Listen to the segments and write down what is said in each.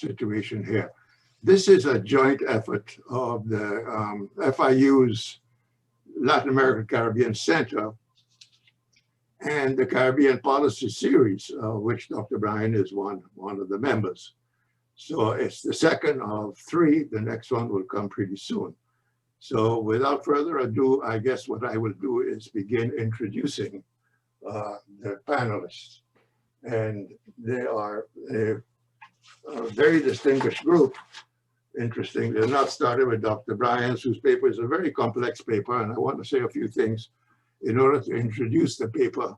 situation here. This is a joint effort of the FIU's Latin American Caribbean Center and the Caribbean Policy Series, which Dr. Bryan is one of the members. So it's the second of 3. The next one will come pretty soon. So without further ado, I guess what I will do is begin introducing the panelists. And they are a very distinguished group. Interesting, they're not started with Dr. Bryan's, whose paper is a very complex paper, and I want to say a few things in order to introduce the paper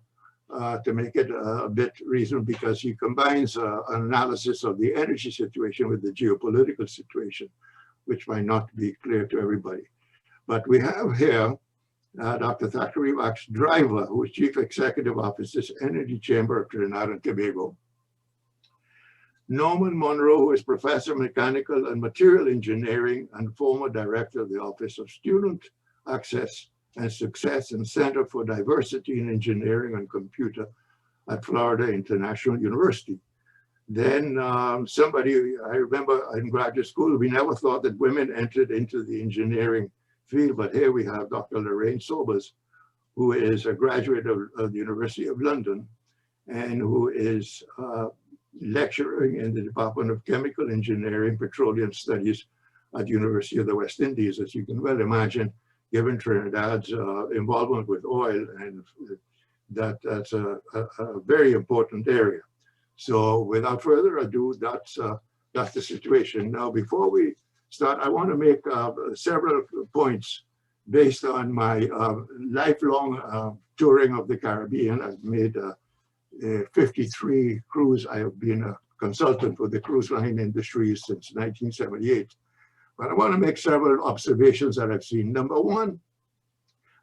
to make it a bit reasonable, because he combines an analysis of the energy situation with the geopolitical situation, which might not be clear to everybody. But we have here Dr. Thackeray Wax Driver, who is Chief Executive Officer, Energy Chamber of Trinidad and Tobago. Norman Monroe, who is Professor of Mechanical and Material Engineering and former Director of the Office of Student Access and Success and Center for Diversity in Engineering and Computer at Florida International University. Then somebody, I remember in graduate school, we never thought that women entered into the engineering field, but here we have Dr. Lorraine Sobers, who is a graduate of the University of London and who is lecturing in the Department of Chemical Engineering, Petroleum Studies at the University of the West Indies, as you can well imagine, given Trinidad's involvement with oil, and that's a very important area. So without further ado, that's the situation. Now, before we start, I want to make several points based on my lifelong touring of the Caribbean. I've made 53 cruise. I have been a consultant for the cruise line industry since 1978. But I want to make several observations that I've seen. Number one,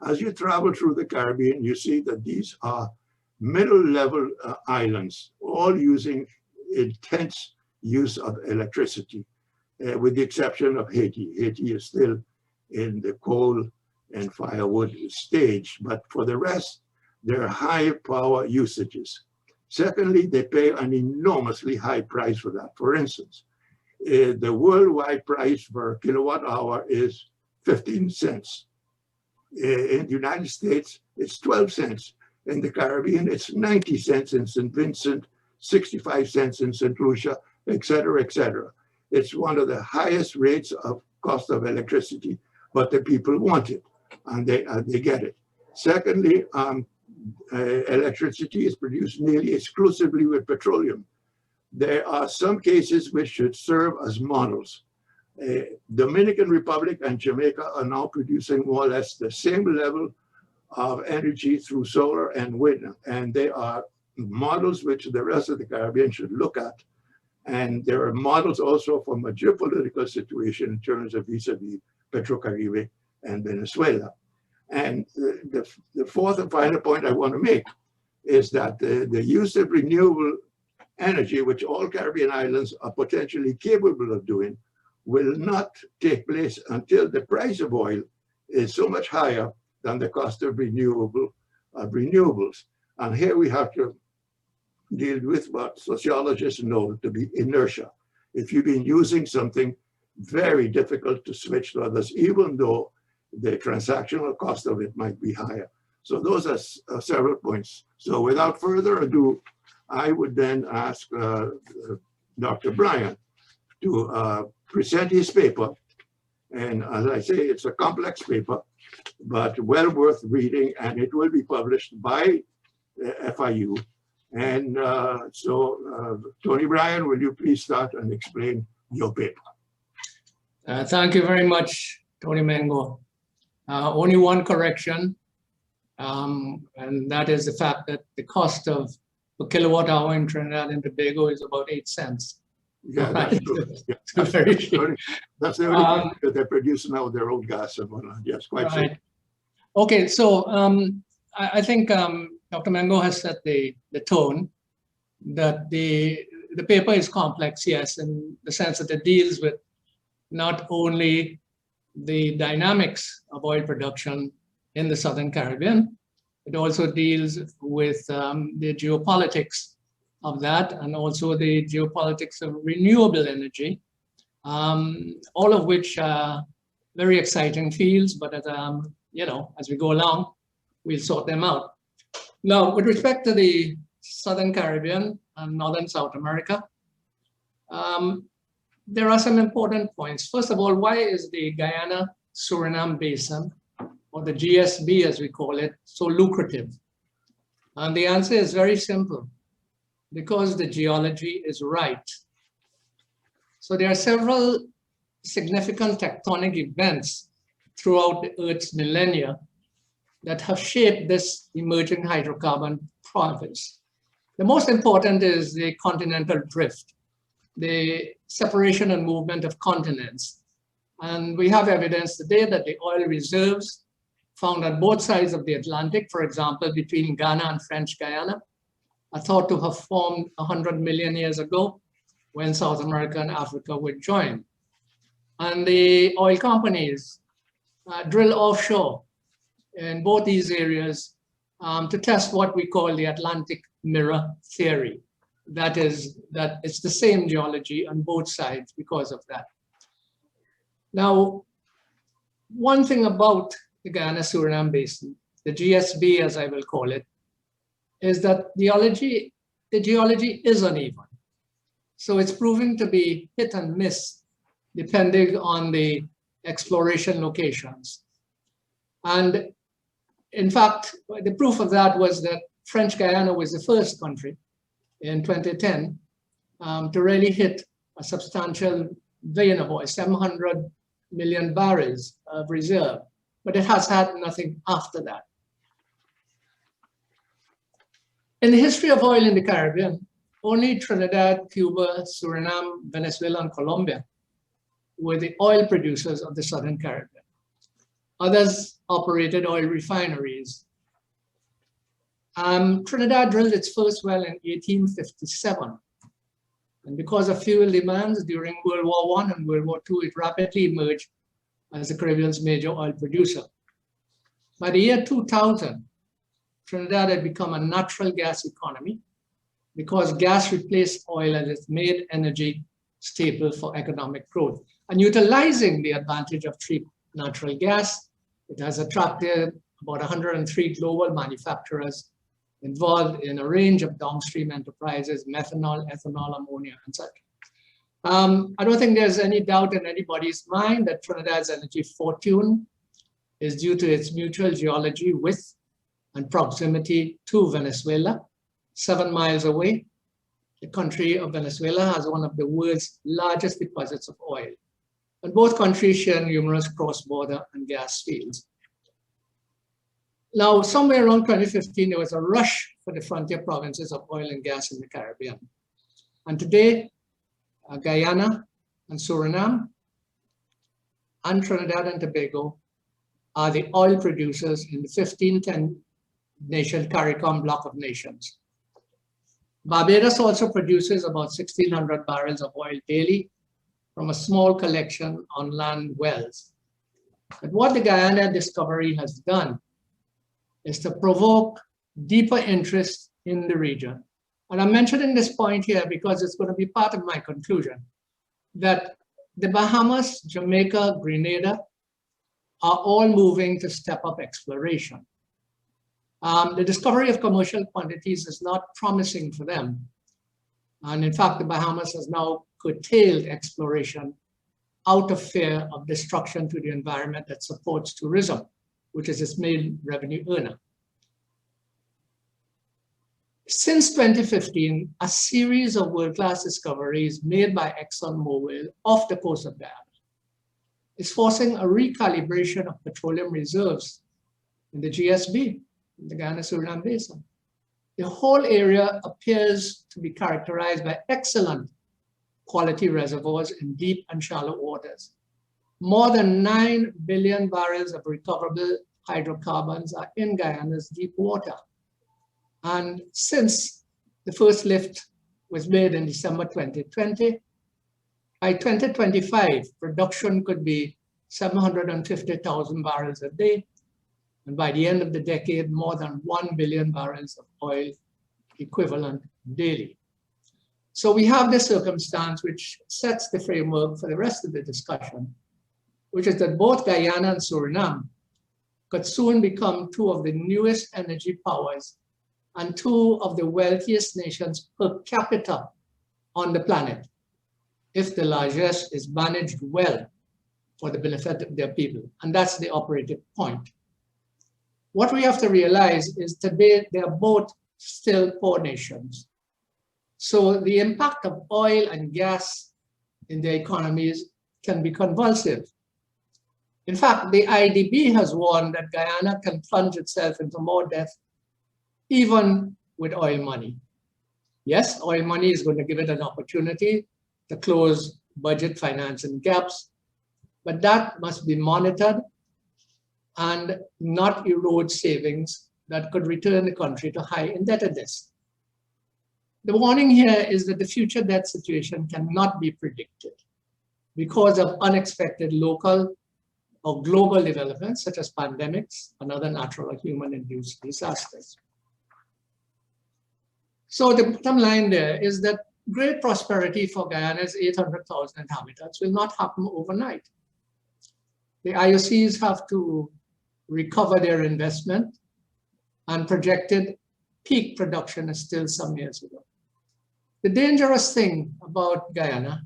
as you travel through the Caribbean, you see that these are middle-level islands, all using intense use of electricity, with the exception of Haiti. Haiti is still in the coal and firewood stage, but for the rest, they're high power usages. Secondly, they pay an enormously high price for that. For instance, the worldwide price per kilowatt hour is 15 cents. In the United States, it's 12 cents. In the Caribbean, it's 90 cents in St. Vincent, 65 cents in St. Lucia, et cetera, et cetera. It's one of the highest rates of cost of electricity, but the people want it, and they get it. Secondly, electricity is produced nearly exclusively with petroleum. There are some cases which should serve as models. Dominican Republic and Jamaica are now producing more or less the same level of energy through solar and wind, and they are models which the rest of the Caribbean should look at. And there are models also from a geopolitical situation in terms of vis-a-vis Petrocaribe and Venezuela. And the fourth and final point I want to make is that the use of renewable energy, which all Caribbean islands are potentially capable of doing, will not take place until the price of oil is so much higher than the cost of renewables. And here we have to deal with what sociologists know to be inertia. If you've been using something, very difficult to switch to others, even though the transactional cost of it might be higher. So those are several points. So without further ado, I would then ask Dr. Bryan to present his paper. And as I say, it's a complex paper, but well worth reading, and it will be published by FIU. And Tony Bryan, will you please start and explain your paper? Thank you very much, Tony Mango. Only one correction, and that is the fact that the cost of a kilowatt hour in Trinidad and Tobago is about 8 cents. Yeah, that's true. Yeah, that's the only thing that they're producing now with their own gas and whatnot. Yes, quite right. Okay, so I think Dr. Mango has set the tone that the paper is complex, yes, in the sense that it deals with not only the dynamics of oil production in the Southern Caribbean, it also deals with the geopolitics of that, and also the geopolitics of renewable energy, all of which are very exciting fields, but as we go along, we'll sort them out. Now, with respect to the Southern Caribbean and Northern South America, there are some important points. First of all, why is the Guyana-Suriname Basin, or the GSB as we call it, so lucrative? And the answer is very simple, because the geology is right. So there are several significant tectonic events throughout the Earth's millennia that have shaped this emerging hydrocarbon province. The most important is the continental drift, the separation and movement of continents. And we have evidence today that the oil reserves found on both sides of the Atlantic, for example, between Ghana and French Guyana, are thought to have formed 100 million years ago when South America and Africa were joined. And the oil companies drill offshore in both these areas to test what we call the Atlantic mirror theory. That is, that it's the same geology on both sides because of that. Now, one thing about the Guyana-Suriname Basin, the GSB as I will call it, is that the geology is uneven. So it's proving to be hit and miss depending on the exploration locations. And in fact, the proof of that was that French Guyana was the first country in 2010 to really hit a substantial vein of oil, 700 million barrels of reserve, but it has had nothing after that. In the history of oil in the Caribbean, only Trinidad, Cuba, Suriname, Venezuela, and Colombia were the oil producers of the Southern Caribbean. Others operated oil refineries. Trinidad drilled its first well in 1857. And because of fuel demands during World War I and World War II, it rapidly emerged as the Caribbean's major oil producer. By the year 2000, Trinidad had become a natural gas economy because gas replaced oil as its main energy staple for economic growth. And utilizing the advantage of cheap natural gas, it has attracted about 103 global manufacturers involved in a range of downstream enterprises, methanol, ethanol, ammonia, and such. I don't think there's any doubt in anybody's mind that Trinidad's energy fortune is due to its mutual geology with and proximity to Venezuela, 7 miles away. The country of Venezuela has one of the world's largest deposits of oil. And both countries share numerous cross-border and gas fields. Now, somewhere around 2015, there was a rush for the frontier provinces of oil and gas in the Caribbean. And today, Guyana and Suriname and Trinidad and Tobago are the oil producers in the 1510 nation CARICOM block of nations. Barbados also produces about 1,600 barrels of oil daily from a small collection on land wells. But what the Guyana discovery has done is to provoke deeper interest in the region. And I'm mentioning this point here because it's going to be part of my conclusion, that the Bahamas, Jamaica, Grenada are all moving to step up exploration. The discovery of commercial quantities is not promising for them. And in fact, the Bahamas has now curtailed exploration out of fear of destruction to the environment that supports tourism, which is its main revenue earner. Since 2015, a series of world-class discoveries made by ExxonMobil off the coast of Guyana is forcing a recalibration of petroleum reserves in the GSB, in the Guyana-Suriname Basin. The whole area appears to be characterized by excellent quality reservoirs in deep and shallow waters. More than 9 billion barrels of recoverable hydrocarbons are in Guyana's deep water. And since the first lift was made in December 2020, by 2025, production could be 750,000 barrels a day. And by the end of the decade, more than 1 billion barrels of oil equivalent daily. So we have this circumstance which sets the framework for the rest of the discussion, which is that both Guyana and Suriname could soon become two of the newest energy powers and two of the wealthiest nations per capita on the planet, if the largesse is managed well for the benefit of their people. And that's the operative point. What we have to realize is today they are both still poor nations. So the impact of oil and gas in their economies can be convulsive. In fact, the IDB has warned that Guyana can plunge itself into more debt even with oil money. Yes, oil money is going to give it an opportunity to close budget financing gaps, but that must be monitored and not erode savings that could return the country to high indebtedness. The warning here is that the future debt situation cannot be predicted because of unexpected local or global developments such as pandemics and other natural or human-induced disasters. So the bottom line there is that great prosperity for Guyana's 800,000 inhabitants will not happen overnight. The IOCs have to recover their investment, and projected peak production is still some years ago. The dangerous thing about Guyana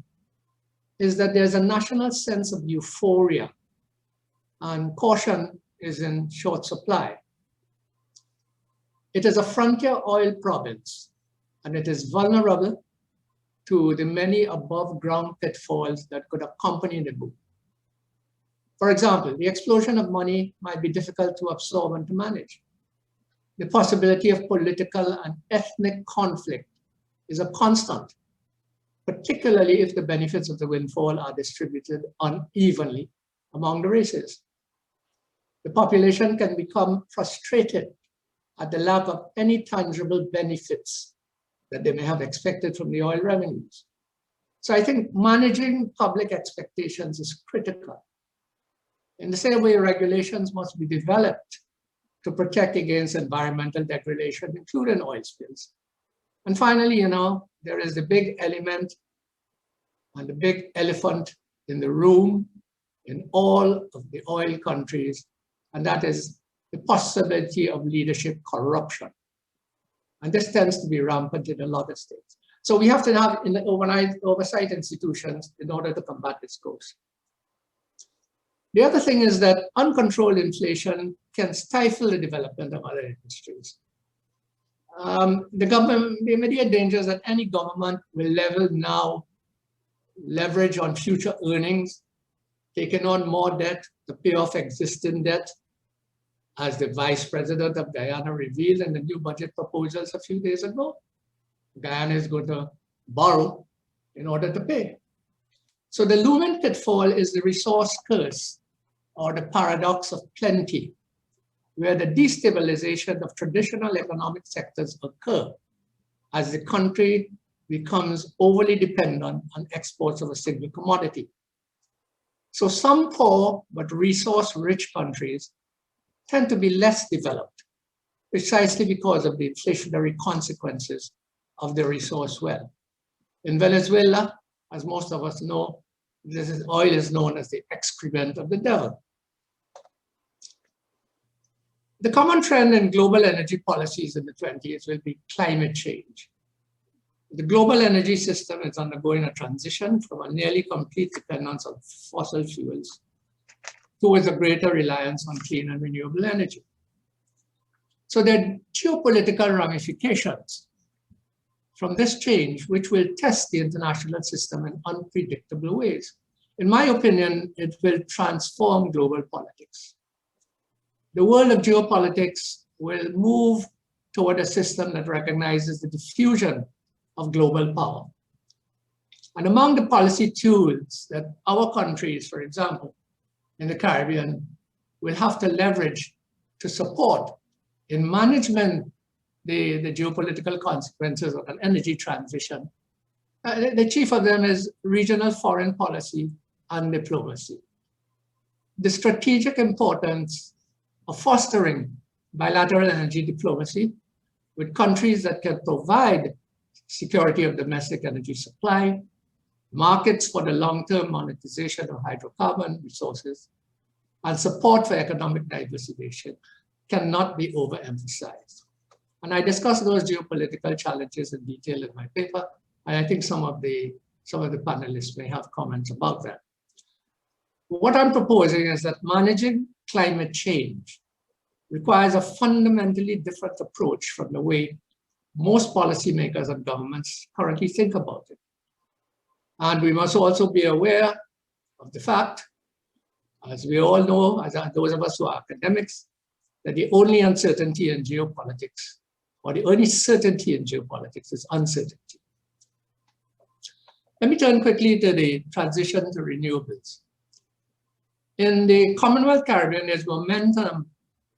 is that there's a national sense of euphoria, and caution is in short supply. It is a frontier oil province, and it is vulnerable to the many above ground pitfalls that could accompany the boom. For example, the explosion of money might be difficult to absorb and to manage. The possibility of political and ethnic conflict is a constant, particularly if the benefits of the windfall are distributed unevenly among the races. The population can become frustrated at the lack of any tangible benefits that they may have expected from the oil revenues. So I think managing public expectations is critical. In the same way, regulations must be developed to protect against environmental degradation, including oil spills. And finally, there is the big element and the big elephant in the room in all of the oil countries, and that is the possibility of leadership corruption. And this tends to be rampant in a lot of states. So we have to have oversight institutions in order to combat this ghost. The other thing is that uncontrolled inflation can stifle the development of other industries. The immediate danger is that any government will leverage on future earnings, taking on more debt to pay off existing debt, as the Vice President of Guyana revealed in the new budget proposals a few days ago. Guyana is going to borrow in order to pay. So the looming pitfall is the resource curse, or the paradox of plenty, where the destabilization of traditional economic sectors occur as the country becomes overly dependent on exports of a single commodity. So some poor but resource-rich countries tend to be less developed, precisely because of the inflationary consequences of the resource well. In Venezuela, as most of us know, oil is known as the excrement of the devil. The common trend in global energy policies in the 20s will be climate change. The global energy system is undergoing a transition from a nearly complete dependence on fossil fuels towards a greater reliance on clean and renewable energy. So there are geopolitical ramifications from this change, which will test the international system in unpredictable ways. In my opinion, it will transform global politics. The world of geopolitics will move toward a system that recognizes the diffusion of global power. And among the policy tools that our countries, for example, in the Caribbean, will have to leverage to support in management the geopolitical consequences of an energy transition. The chief of them is regional foreign policy and diplomacy. The strategic importance of fostering bilateral energy diplomacy with countries that can provide security of domestic energy supply, markets for the long-term monetization of hydrocarbon resources, and support for economic diversification cannot be overemphasized. And I discuss those geopolitical challenges in detail in my paper, and I think some of the panelists may have comments about that. What I'm proposing is that managing climate change requires a fundamentally different approach from the way most policymakers and governments currently think about it. And we must also be aware of the fact, as we all know, as those of us who are academics, that the only uncertainty in geopolitics, or the only certainty in geopolitics, is uncertainty. Let me turn quickly to the transition to renewables. In the Commonwealth Caribbean, there's momentum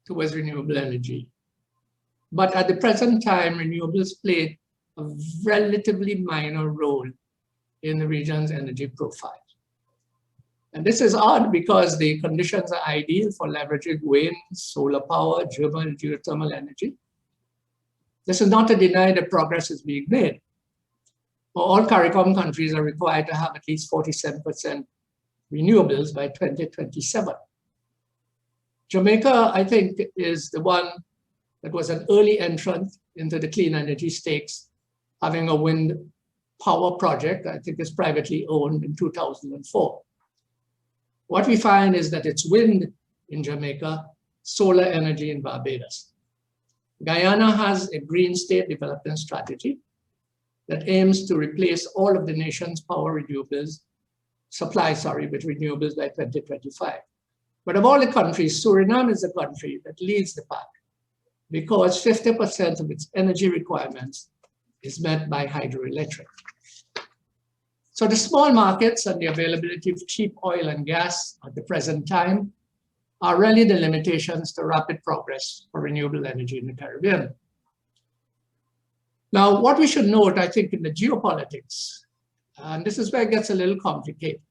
towards renewable energy. But at the present time, renewables play a relatively minor role in the region's energy profile. And this is odd because the conditions are ideal for leveraging wind, solar power, geothermal energy. This is not to deny that progress is being made. All CARICOM countries are required to have at least 47% renewables by 2027. Jamaica, I think, is the one that was an early entrant into the clean energy stakes, having a wind power project, I think is privately owned in 2004. What we find is that it's wind in Jamaica, solar energy in Barbados. Guyana has a green state development strategy that aims to replace all of the nation's power supply with renewables by 2025. But of all the countries, Suriname is the country that leads the pack because 50% of its energy requirements is met by hydroelectric. So the small markets and the availability of cheap oil and gas at the present time are really the limitations to rapid progress for renewable energy in the Caribbean. Now, what we should note, I think, in the geopolitics, and this is where it gets a little complicated,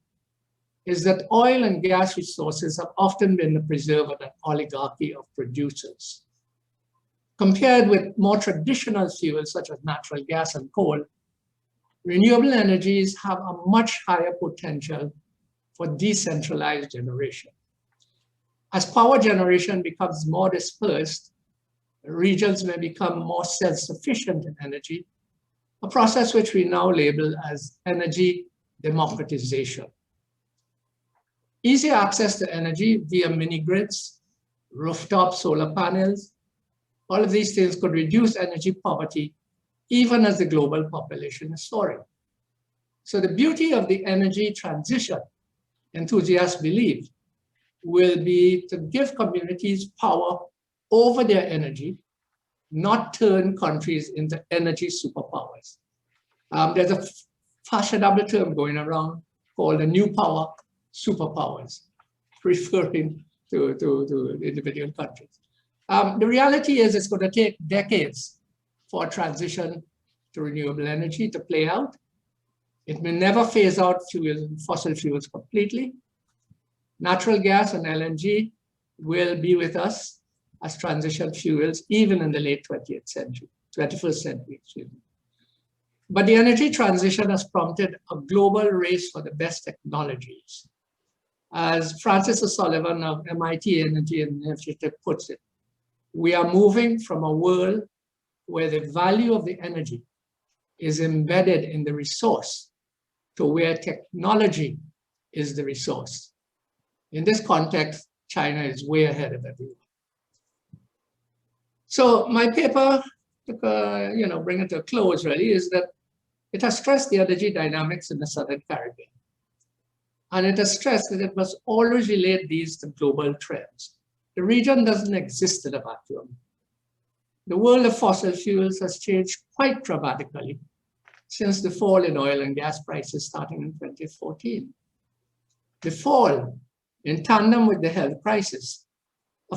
is that oil and gas resources have often been the preserve of an oligarchy of producers. Compared with more traditional fuels such as natural gas and coal, renewable energies have a much higher potential for decentralized generation. As power generation becomes more dispersed, regions may become more self-sufficient in energy, a process which we now label as energy democratization. Easy access to energy via mini-grids, rooftop solar panels, all of these things could reduce energy poverty even as the global population is soaring. So the beauty of the energy transition, enthusiasts believe, will be to give communities power over their energy, not turn countries into energy superpowers. There's a fashionable term going around called the new power superpowers, referring to individual countries. The reality is it's going to take decades for a transition to renewable energy to play out. It may never phase out fossil fuels completely. Natural gas and LNG will be with us as transition fuels even in the late 21st century, excuse me. But the energy transition has prompted a global race for the best technologies. As Francis O'Sullivan of MIT Energy Initiative puts it, we are moving from a world where the value of the energy is embedded in the resource to where technology is the resource. In this context, China is way ahead of everyone. So my paper, to bring it to a close really, is that it has stressed the energy dynamics in the Southern Caribbean. And it has stressed that it must always relate these to global trends. The region doesn't exist in a vacuum. The world of fossil fuels has changed quite dramatically since the fall in oil and gas prices starting in 2014. The fall, in tandem with the health crisis,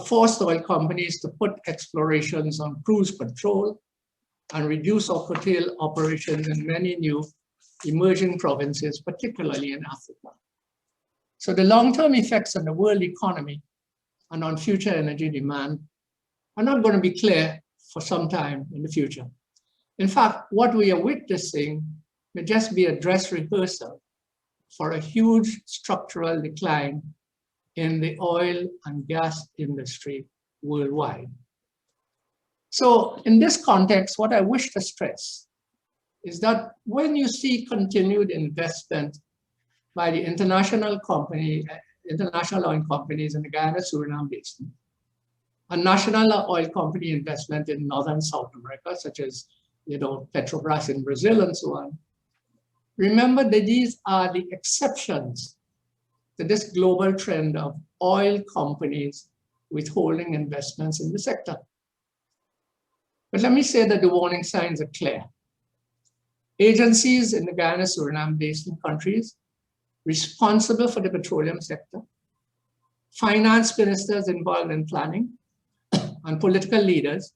forced oil companies to put explorations on cruise control and reduce or curtail operations in many new emerging provinces, particularly in Africa. So the long-term effects on the world economy and on future energy demand are not going to be clear for some time in the future. In fact, what we are witnessing may just be a dress rehearsal for a huge structural decline in the oil and gas industry worldwide. So in this context, what I wish to stress is that when you see continued investment by the international oil companies in the Guyana-Suriname Basin, a national oil company investment in Northern South America, such as Petrobras in Brazil and so on, remember that these are the exceptions to this global trend of oil companies withholding investments in the sector. But let me say that the warning signs are clear. Agencies in the Guyana-Suriname Basin countries responsible for the petroleum sector, finance ministers involved in planning, and political leaders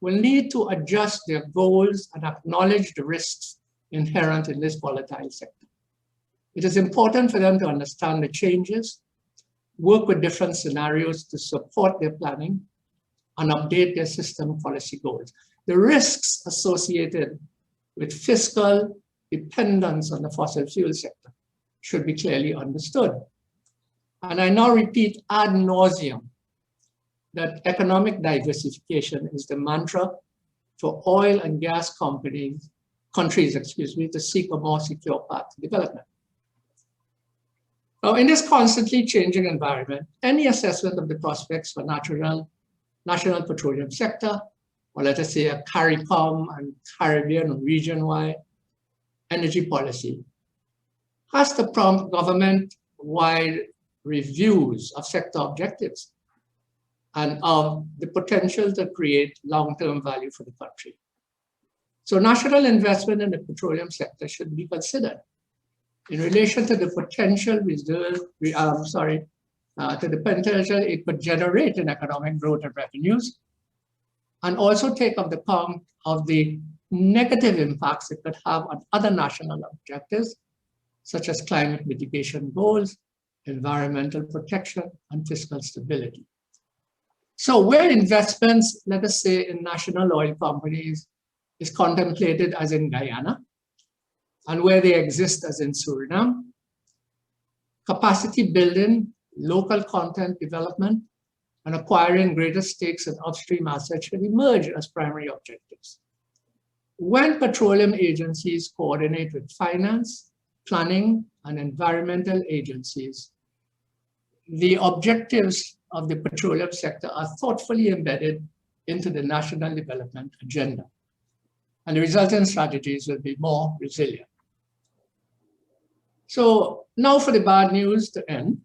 will need to adjust their goals and acknowledge the risks inherent in this volatile sector. It is important for them to understand the changes, work with different scenarios to support their planning, and update their system policy goals. The risks associated with fiscal dependence on the fossil fuel sector should be clearly understood. And I now repeat ad nauseum that economic diversification is the mantra for oil and gas countries, to seek a more secure path to development. Now, in this constantly changing environment, any assessment of the prospects for national petroleum sector, or let us say a CARICOM and Caribbean region-wide energy policy, has to prompt government-wide reviews of sector objectives and of the potential to create long-term value for the country. So national investment in the petroleum sector should be considered in relation to the potential it could generate in economic growth and revenues, and also take up the account of the negative impacts it could have on other national objectives, such as climate mitigation goals, environmental protection, and fiscal stability. So where investments, let us say, in national oil companies is contemplated as in Guyana, and where they exist as in Suriname, capacity building, local content development, and acquiring greater stakes in upstream assets should emerge as primary objectives. When petroleum agencies coordinate with finance, planning, and environmental agencies, the objectives of the petroleum sector are thoughtfully embedded into the national development agenda, and the resultant strategies will be more resilient. So now for the bad news to end.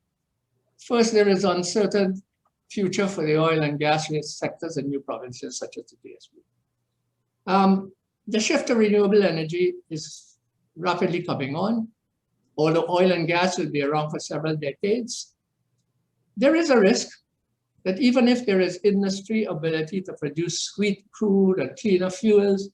First, there is uncertain future for the oil and gas sectors in new provinces such as the DSB. The shift to renewable energy is rapidly coming on. Although oil and gas will be around for several decades, there is a risk that even if there is industry ability to produce sweet crude and cleaner fuels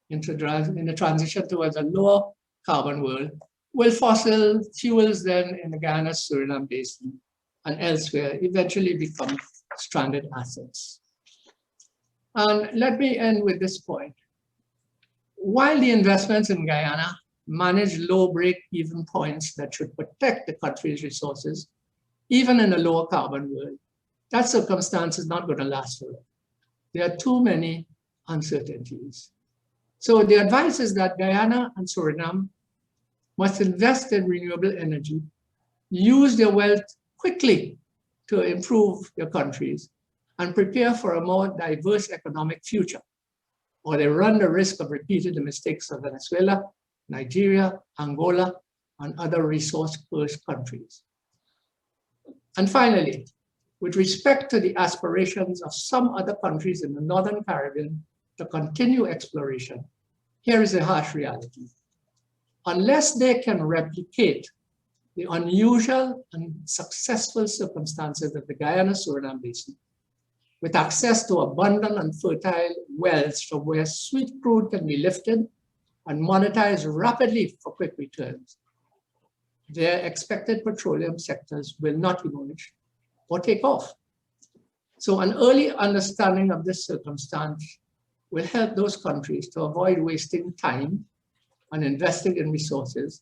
in the transition towards a lower carbon world, will fossil fuels then in the Guyana-Suriname Basin and elsewhere eventually become stranded assets. And let me end with this point. While the investments in Guyana manage low break-even points that should protect the country's resources, even in a lower carbon world, that circumstance is not going to last forever. There are too many uncertainties. So the advice is that Guyana and Suriname must invest in renewable energy, use their wealth quickly to improve their countries, and prepare for a more diverse economic future, or they run the risk of repeating the mistakes of Venezuela, Nigeria, Angola, and other resource-first countries. And finally, with respect to the aspirations of some other countries in the Northern Caribbean to continue exploration, here is a harsh reality. Unless they can replicate the unusual and successful circumstances of the Guyana-Suriname Basin, with access to abundant and fertile wells from where sweet crude can be lifted and monetized rapidly for quick returns, their expected petroleum sectors will not emerge or take off. So an early understanding of this circumstance will help those countries to avoid wasting time on investing in resources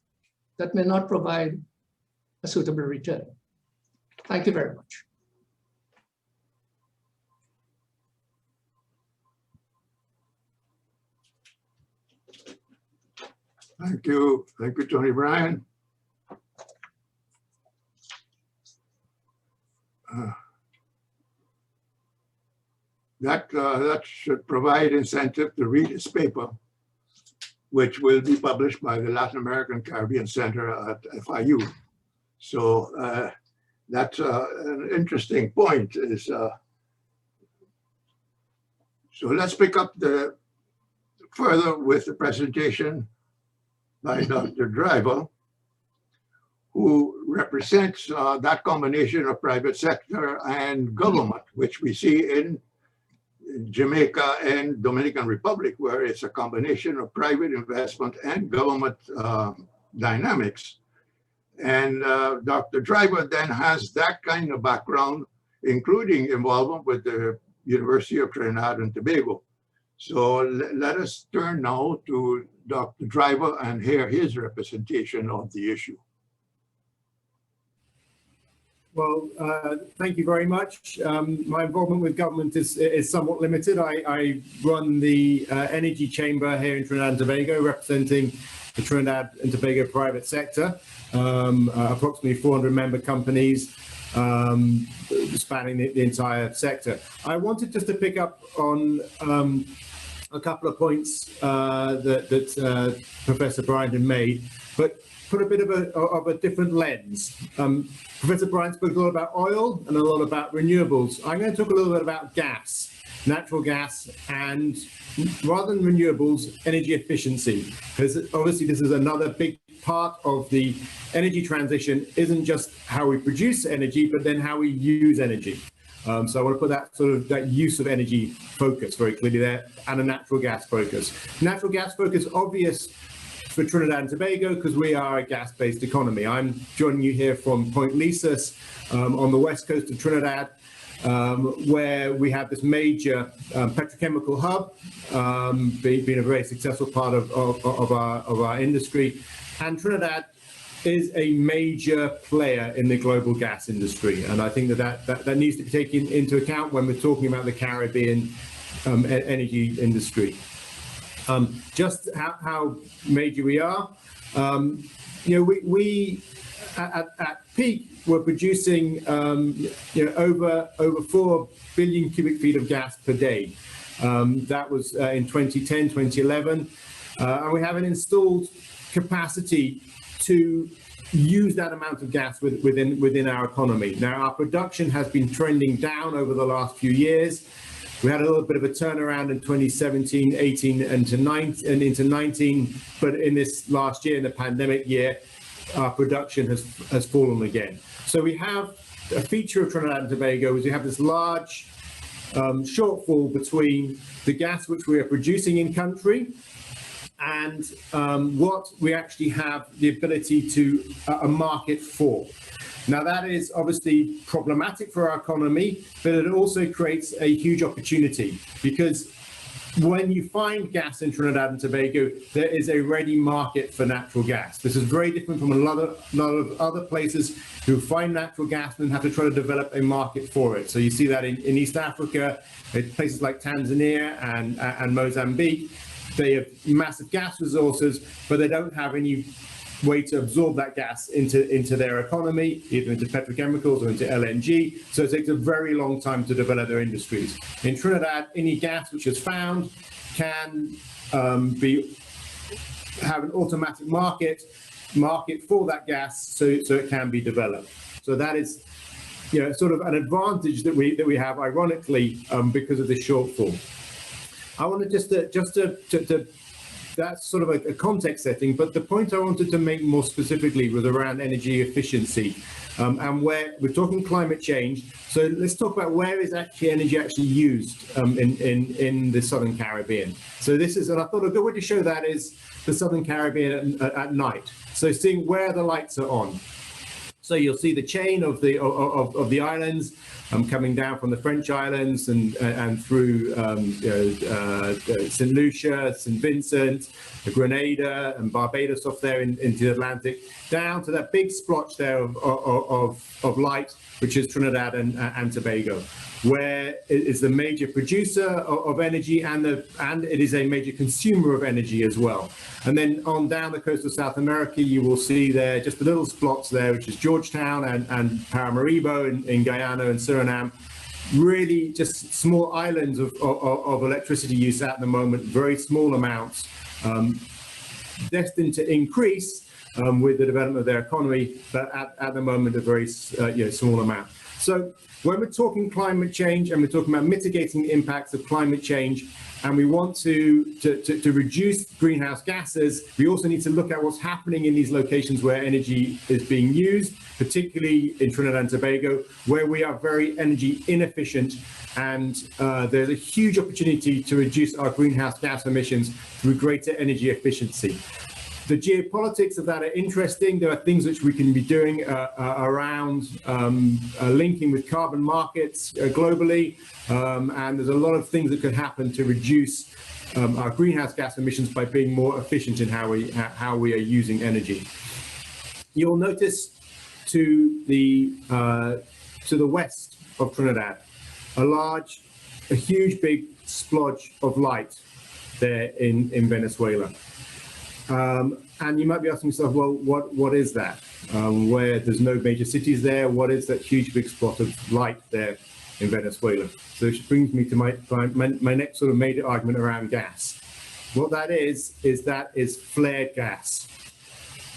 that may not provide a suitable return. Thank you very much. Thank you, Tony Bryan. That should provide incentive to read his paper, which will be published by the Latin American Caribbean Center at FIU. So that's an interesting point. So let's pick up further with the presentation by Dr. Driver, who represents that combination of private sector and government, which we see in Jamaica and Dominican Republic, where it's a combination of private investment and government dynamics. And Dr. Driver then has that kind of background, including involvement with the University of Trinidad and Tobago. So let us turn now to Dr. Driver and hear his representation of the issue. Well, thank you very much. My involvement with government is somewhat limited. I run the energy chamber here in Trinidad and Tobago, representing the Trinidad and Tobago private sector, approximately 400 member companies spanning the entire sector. I wanted just to pick up on a couple of points that Professor Bryan made, but put a bit of a different lens. Professor Bryan spoke a lot about oil and a lot about renewables. I'm going to talk a little bit about gas, natural gas, and rather than renewables, energy efficiency. Because obviously this is another big part of the energy transition, isn't just how we produce energy, but then how we use energy. So I want to put that use of energy focus very clearly there, and a natural gas focus. Natural gas focus, obvious for Trinidad and Tobago, because we are a gas-based economy. I'm joining you here from Point Lisas on the west coast of Trinidad, where we have this major petrochemical hub, being a very successful part of our industry. And Trinidad is a major player in the global gas industry. And I think that needs to be taken into account when we're talking about the Caribbean energy industry. Just how major we are. We at peak were producing over 4 billion cubic feet of gas per day. That was in 2010, 2011, and we have an installed capacity to use that amount of gas within our economy. Now, our production has been trending down over the last few years. We had a little bit of a turnaround in 2017, 18, and into 19, but in this last year, in the pandemic year, our production has fallen again. So we have a feature of Trinidad and Tobago is we have this large shortfall between the gas which we are producing in country and what we actually have the ability to a market for. Now, that is obviously problematic for our economy, but it also creates a huge opportunity, because when you find gas in Trinidad and Tobago, there is a ready market for natural gas. This is very different from a lot of other places who find natural gas and have to try to develop a market for it. So you see that in East Africa, in places like Tanzania and Mozambique. They have massive gas resources, but they don't have any way to absorb that gas into their economy, either into petrochemicals or into LNG. So it takes a very long time to develop their industries. In Trinidad, any gas which is found can have an automatic market for that gas, so it can be developed. So that is, sort of an advantage that we have, ironically, because of the shortfall. I wanted just to that's sort of a context setting, but the point I wanted to make more specifically was around energy efficiency, and where we're talking climate change. So let's talk about where is energy actually used in the Southern Caribbean. So this is, and I thought a good way to show that is the Southern Caribbean at night. So seeing where the lights are on. So you'll see the chain of the islands coming down from the French islands and through St. Lucia, St. Vincent, Grenada and Barbados off there into the Atlantic, down to that big splotch there of light, which is Trinidad and Tobago, where it is the major producer of energy and it is a major consumer of energy as well. And then on down the coast of South America, you will see there just the little spots there, which is Georgetown and Paramaribo in Guyana and Suriname. Really just small islands of electricity use at the moment, very small amounts, destined to increase with the development of their economy, but at the moment a very small amount. So when we're talking climate change and we're talking about mitigating the impacts of climate change, and we want to reduce greenhouse gases, we also need to look at what's happening in these locations where energy is being used, particularly in Trinidad and Tobago, where we are very energy inefficient, and there's a huge opportunity to reduce our greenhouse gas emissions through greater energy efficiency. The geopolitics of that are interesting. There are things which we can be doing around linking with carbon markets globally, and there's a lot of things that could happen to reduce our greenhouse gas emissions by being more efficient in how we are using energy. You'll notice to the west of Trinidad, a huge big splodge of light there in Venezuela. And you might be asking yourself, well, what is that? Where there's no major cities there, what is that huge big spot of light there in Venezuela? So which brings me to my next sort of major argument around gas. What that is flared gas.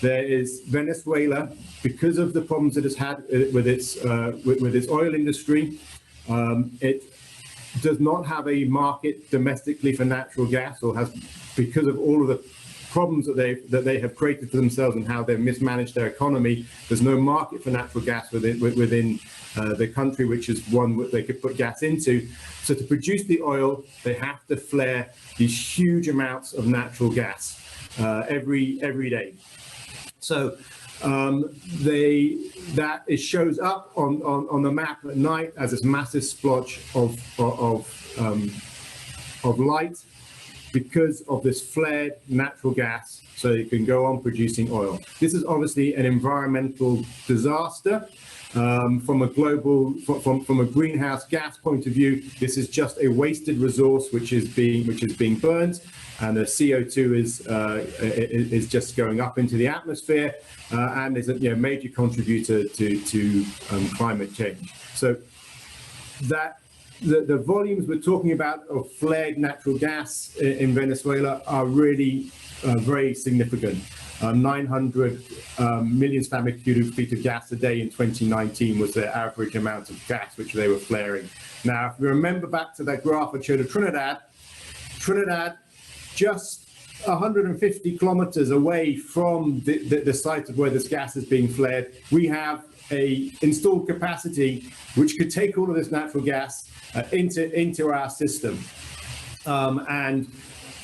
There is Venezuela, because of the problems it has had with its oil industry, it does not have a market domestically for natural gas, or has, because of all of the problems that they have created for themselves and how they've mismanaged their economy. There's no market for natural gas within the country, which is one that they could put gas into. So to produce the oil, they have to flare these huge amounts of natural gas every day. So it shows up on the map at night as this massive splotch of light, because of this flared natural gas, so it can go on producing oil. This is obviously an environmental disaster. From a greenhouse gas point of view, this is just a wasted resource which is being burned, and the CO2 is just going up into the atmosphere, and is a major contributor to climate change. So that the volumes we're talking about of flared natural gas in Venezuela are really very significant. 900 million standard cubic feet of gas a day in 2019 was the average amount of gas which they were flaring. Now, if we remember back to that graph I showed of Trinidad, just 150 kilometers away from the site of where this gas is being flared, we have a installed capacity which could take all of this natural gas into our system and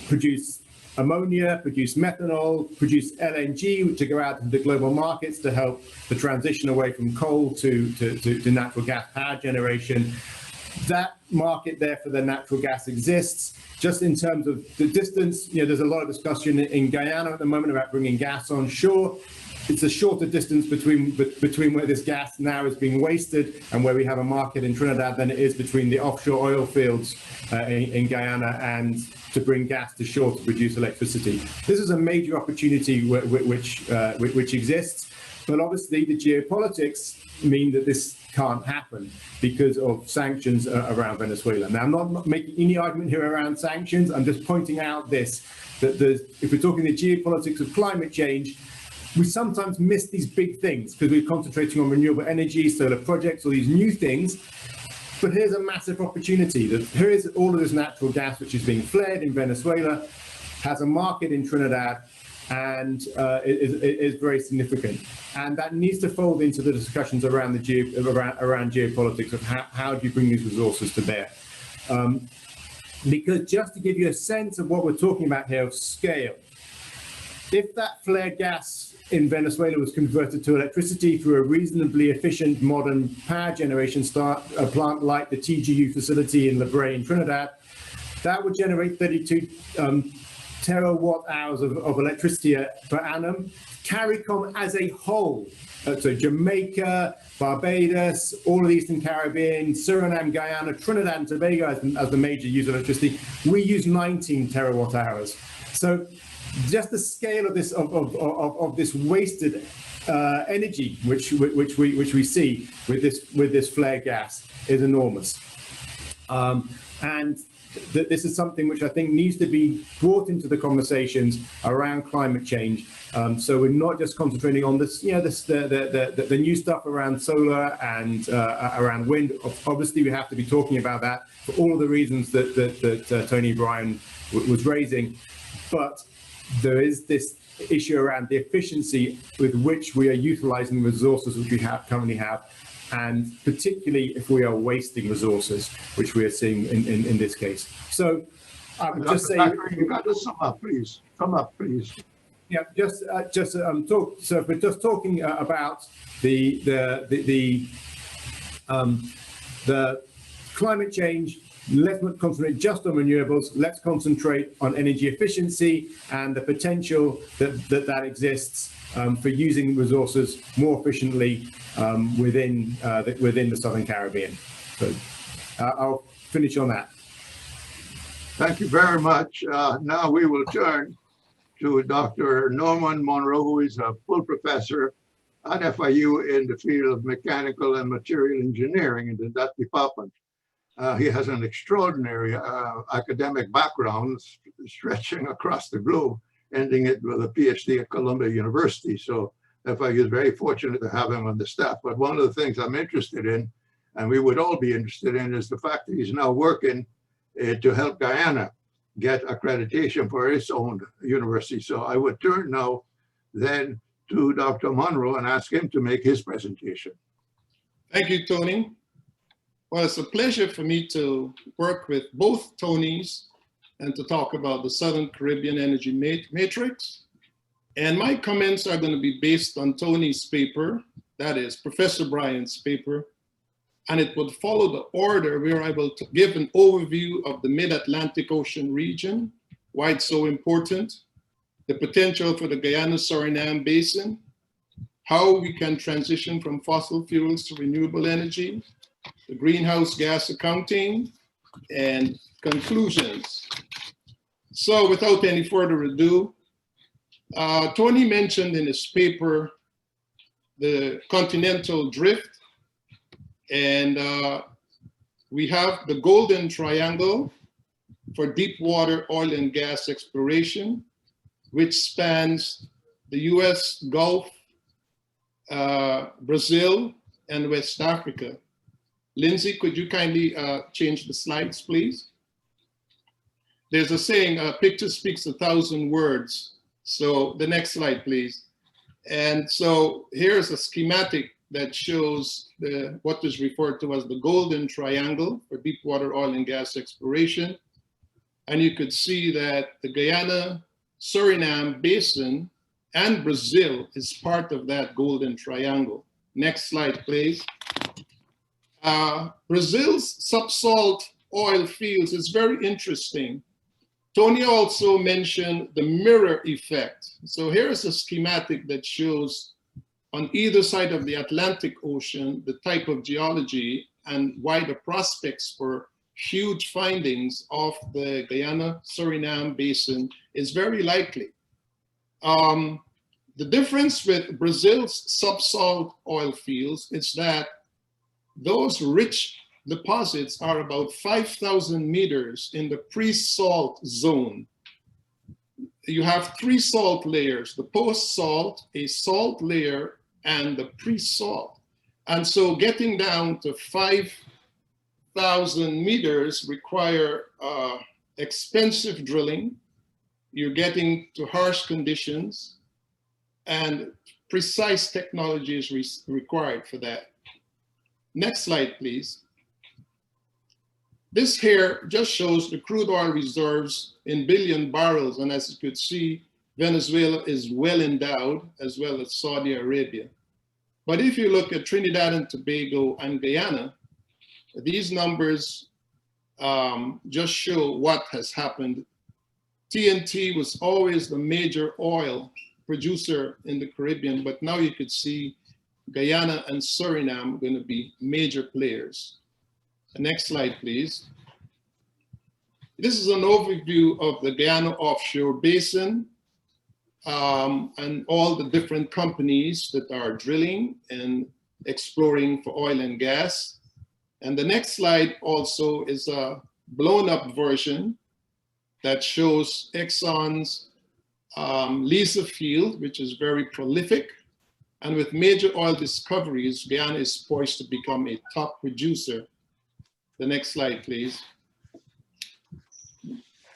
produce ammonia, produce methanol, produce LNG to go out into the global markets to help the transition away from coal to natural gas power generation. That market there for the natural gas exists. Just in terms of the distance, there's a lot of discussion in Guyana at the moment about bringing gas on shore. It's a shorter distance between where this gas now is being wasted and where we have a market in Trinidad than it is between the offshore oil fields in Guyana and to bring gas to shore to produce electricity. This is a major opportunity which exists, but obviously the geopolitics mean that this can't happen because of sanctions around Venezuela. Now, I'm not making any argument here around sanctions. I'm just pointing out that if we're talking the geopolitics of climate change, we sometimes miss these big things because we're concentrating on renewable energy, solar projects, all these new things. But here's a massive opportunity. Here is all of this natural gas which is being flared in Venezuela, has a market in Trinidad, and is very significant. And that needs to fold into the discussions around around geopolitics of how do you bring these resources to bear. Because just to give you a sense of what we're talking about here of scale, If that flared gas in Venezuela was converted to electricity through a reasonably efficient modern power generation plant like the TGU facility in La Brea in Trinidad, that would generate 32 terawatt hours of electricity per annum. CARICOM as a whole, so Jamaica, Barbados, all of the Eastern Caribbean, Suriname, Guyana, Trinidad and Tobago as the major user of electricity, we use 19 terawatt hours. So just the scale of this of this wasted energy which we see with this flare gas is enormous, and this is something which I think needs to be brought into the conversations around climate change. So we're not just concentrating on this, the new stuff around solar and around wind. Obviously, we have to be talking about that for all of the reasons that Tony Bryan was raising, but there is this issue around the efficiency with which we are utilizing the resources which we currently have, and particularly if we are wasting resources, which we are seeing in this case. So I would just say, you got to sum up, please. Sum up, please. Yeah, talk. So if we're just talking about the climate change, let's not concentrate just on renewables. Let's concentrate on energy efficiency and the potential that exists for using resources more efficiently within the Southern Caribbean. So I'll finish on that. Thank you very much. Now we will turn to Dr. Norman Monroe, who is a full professor at FIU in the field of mechanical and material engineering in that department. He has an extraordinary academic background stretching across the globe, ending it with a PhD at Columbia University. So FIU is very fortunate to have him on the staff. But one of the things I'm interested in, and we would all be interested in, is the fact that he's now working to help Guyana get accreditation for its own university. So I would turn now then to Dr. Monroe and ask him to make his presentation. Thank you, Tony. Well, it's a pleasure for me to work with both Tonys and to talk about the Southern Caribbean Energy Matrix. And my comments are going to be based on Tony's paper, that is Professor Bryan's paper, and it would follow the order where I will give an overview of the Mid-Atlantic Ocean region, why it's so important, the potential for the Guyana-Suriname Basin, how we can transition from fossil fuels to renewable energy, the greenhouse gas accounting, and conclusions. So without any further ado, Tony mentioned in his paper the continental drift, and we have the Golden Triangle for deep water oil and gas exploration, which spans the US Gulf, Brazil, and West Africa. Lindsay, could you kindly change the slides, please? There's a saying, a picture speaks 1,000 words. So the next slide, please. And so here's a schematic that shows what is referred to as the Golden Triangle for deep water oil and gas exploration. And you could see that the Guyana-Suriname Basin and Brazil is part of that Golden Triangle. Next slide, please. Brazil's subsalt oil fields is very interesting. Tony also mentioned the mirror effect. So here's a schematic that shows on either side of the Atlantic Ocean, the type of geology and why the prospects for huge findings of the Guyana-Suriname Basin is very likely. The difference with Brazil's subsalt oil fields is that those rich deposits are about 5,000 meters in the pre-salt zone. You have 3 salt layers, the post-salt, a salt layer, and the pre-salt. And so getting down to 5,000 meters require expensive drilling. You're getting to harsh conditions, and precise technology is required for that. Next slide, please. This here just shows the crude oil reserves in billion barrels. And as you could see, Venezuela is well endowed, as well as Saudi Arabia. But if you look at Trinidad and Tobago and Guyana, these numbers just show what has happened. TNT was always the major oil producer in the Caribbean, but now you could see Guyana and Suriname going to be major players. The next slide, please. This is an overview of the Guyana offshore basin and all the different companies that are drilling and exploring for oil and gas. And the next slide also is a blown up version that shows Exxon's Liza field, which is very prolific. And with major oil discoveries, Guyana is poised to become a top producer. The next slide, please.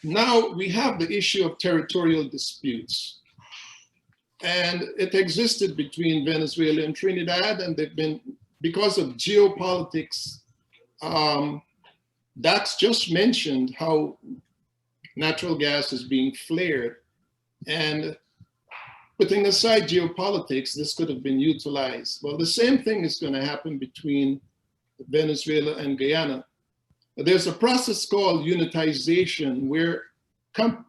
Now we have the issue of territorial disputes. And it existed between Venezuela and Trinidad, and they've been, because of geopolitics, that's just mentioned how natural gas is being flared. And putting aside geopolitics, this could have been utilized. Well, the same thing is going to happen between Venezuela and Guyana. There's a process called unitization where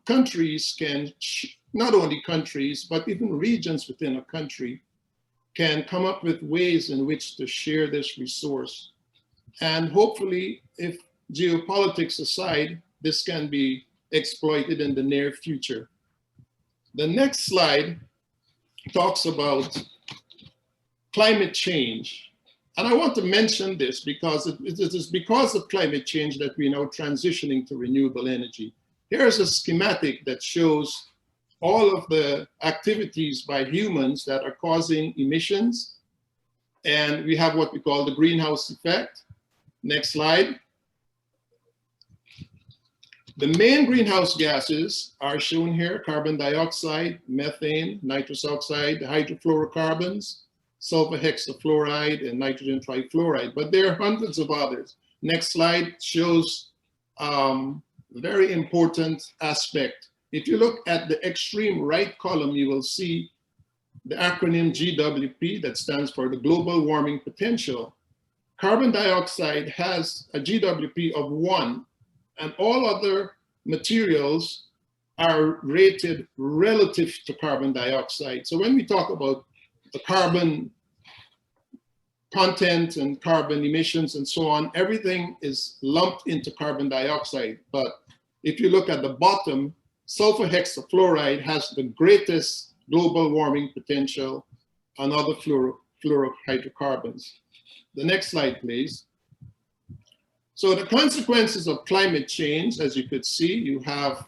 countries can, not only countries, but even regions within a country can come up with ways in which to share this resource. And hopefully, if geopolitics aside, this can be exploited in the near future. The next slide talks about climate change. And I want to mention this because it is because of climate change that we're now transitioning to renewable energy. Here's a schematic that shows all of the activities by humans that are causing emissions. And we have what we call the greenhouse effect. Next slide. The main greenhouse gases are shown here: carbon dioxide, methane, nitrous oxide, hydrofluorocarbons, sulfur hexafluoride, and nitrogen trifluoride. But there are hundreds of others. Next slide shows a very important aspect. If you look at the extreme right column, you will see the acronym GWP, that stands for the global warming potential. Carbon dioxide has a GWP of 1, and all other materials are rated relative to carbon dioxide. So when we talk about the carbon content and carbon emissions and so on, everything is lumped into carbon dioxide. But if you look at the bottom, sulfur hexafluoride has the greatest global warming potential on other fluorohydrocarbons. The next slide, please. So the consequences of climate change, as you could see, you have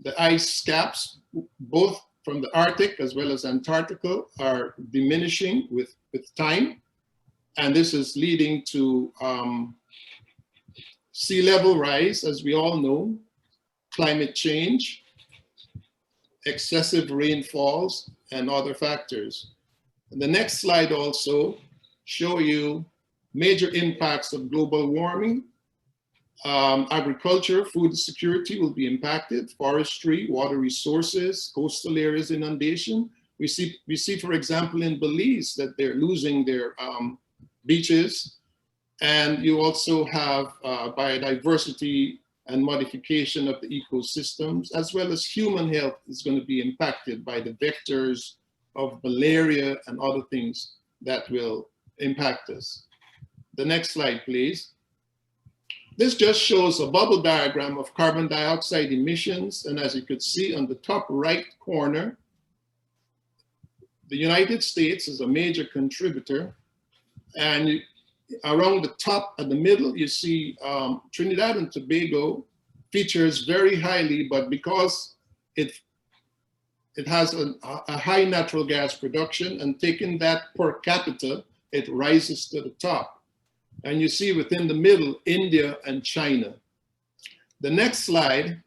the ice caps, both from the Arctic as well as Antarctica, are diminishing with time. And this is leading to sea level rise, as we all know, climate change, excessive rainfalls, and other factors. And the next slide also show you major impacts of global warming. Agriculture, food security will be impacted, forestry, water resources, coastal areas inundation. We see, for example, in Belize that they're losing their beaches. And you also have biodiversity and modification of the ecosystems, as well as human health is going to be impacted by the vectors of malaria and other things that will impact us. The next slide, please. This just shows a bubble diagram of carbon dioxide emissions. And as you could see on the top right corner, the United States is a major contributor. And around the top at the middle, you see Trinidad and Tobago features very highly, but because it has a high natural gas production, and taking that per capita, it rises to the top. And you see within the middle, India and China. The next slide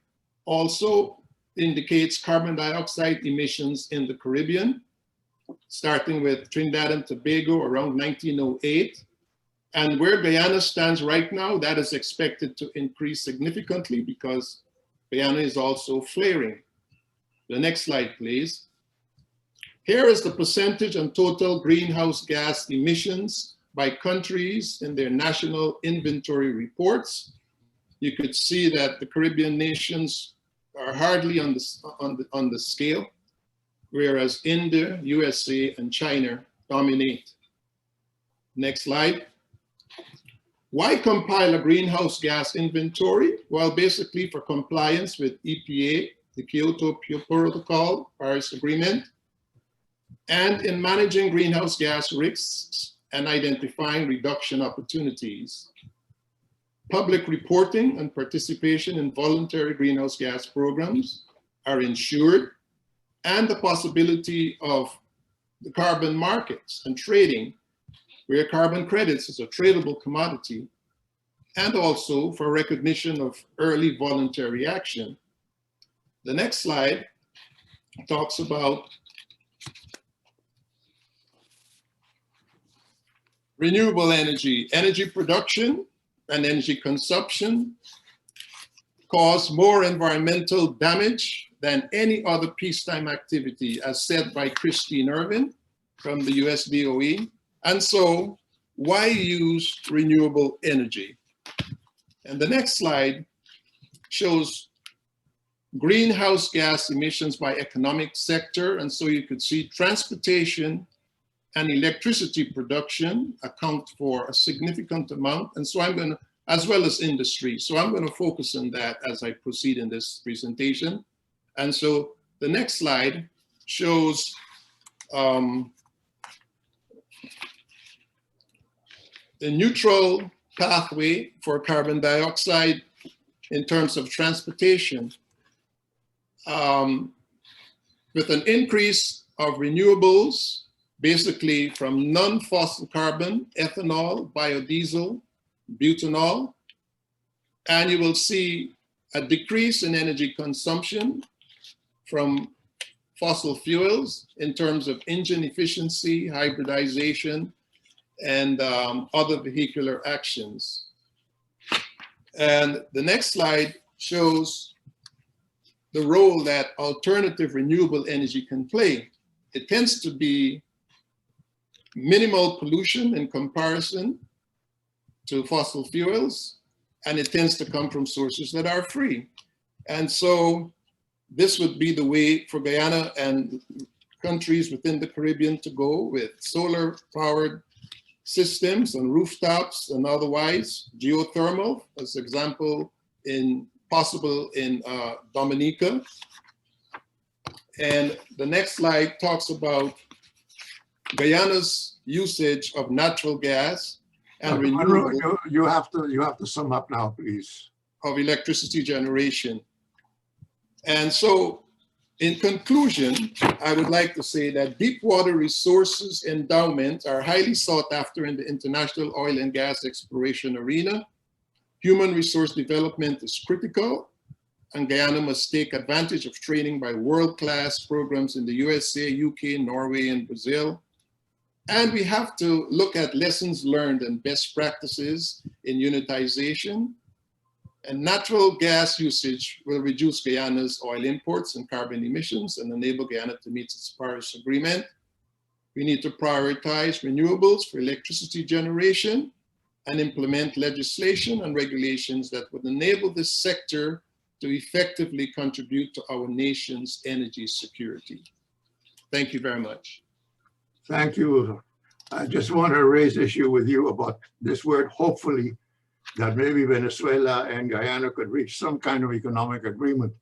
also indicates carbon dioxide emissions in the Caribbean, starting with Trinidad and Tobago around 1908. And where Guyana stands right now, that is expected to increase significantly because Guyana is also flaring. The next slide, please. Here is the percentage and total greenhouse gas emissions by countries in their national inventory reports. You could see that the Caribbean nations are hardly on the scale, whereas India, USA, and China dominate. Next slide. Why compile a greenhouse gas inventory? Well, basically for compliance with EPA, the Kyoto Protocol, Paris Agreement, and in managing greenhouse gas risks and identifying reduction opportunities. Public reporting and participation in voluntary greenhouse gas programs are ensured, and the possibility of the carbon markets and trading, where carbon credits is a tradable commodity, and also for recognition of early voluntary action. The next slide talks about renewable energy. Energy production and energy consumption cause more environmental damage than any other peacetime activity, as said by Christine Irvin from the US DOE. And so, why use renewable energy? And the next slide shows greenhouse gas emissions by economic sector. And so you could see transportation and electricity production account for a significant amount. And so I'm going to, as well as industry. So I'm going to focus on that as I proceed in this presentation. And so the next slide shows the neutral pathway for carbon dioxide in terms of transportation. With an increase of renewables, basically from non-fossil carbon, ethanol, biodiesel, butanol, and you will see a decrease in energy consumption from fossil fuels in terms of engine efficiency, hybridization, and other vehicular actions. And the next slide shows the role that alternative renewable energy can play. It tends to be minimal pollution in comparison to fossil fuels, and it tends to come from sources that are free. And so this would be the way for Guyana and countries within the Caribbean to go, with solar-powered systems and rooftops and otherwise, geothermal, as example, possible in Dominica. And the next slide talks about Guyana's usage of natural gas and renewable. You have to sum up now, please. Of electricity generation. And so, in conclusion, I would like to say that deep water resources endowments are highly sought after in the international oil and gas exploration arena. Human resource development is critical, and Guyana must take advantage of training by world-class programs in the USA, UK, Norway, and Brazil. And we have to look at lessons learned and best practices in unitization. And natural gas usage will reduce Guyana's oil imports and carbon emissions and enable Guyana to meet its Paris Agreement. We need to prioritize renewables for electricity generation and implement legislation and regulations that would enable this sector to effectively contribute to our nation's energy security. Thank you very much. Thank you. I just want to raise issue with you about this word, hopefully, that maybe Venezuela and Guyana could reach some kind of economic agreement.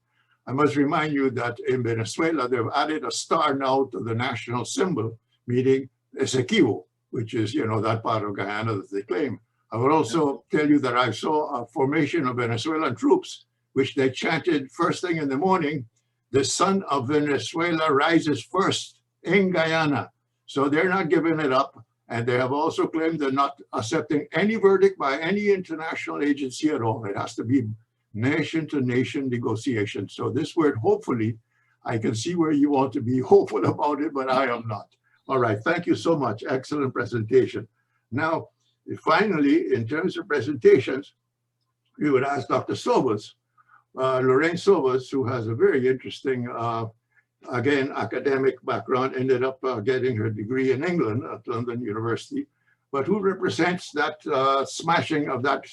I must remind you that in Venezuela, they've added a star now to the national symbol, meaning Esequibo, which is, that part of Guyana that they claim. I would also tell you that I saw a formation of Venezuelan troops, which they chanted first thing in the morning, the sun of Venezuela rises first in Guyana. So they're not giving it up. And they have also claimed they're not accepting any verdict by any international agency at all. It has to be nation-to-nation negotiation. So this word, hopefully, I can see where you want to be hopeful about it, but I am not. All right, thank you so much. Excellent presentation. Now, finally, in terms of presentations, we would ask Dr. Sobas, Lorraine Sobas, who has a very interesting again, academic background, ended up getting her degree in England at London University, but who represents that smashing of that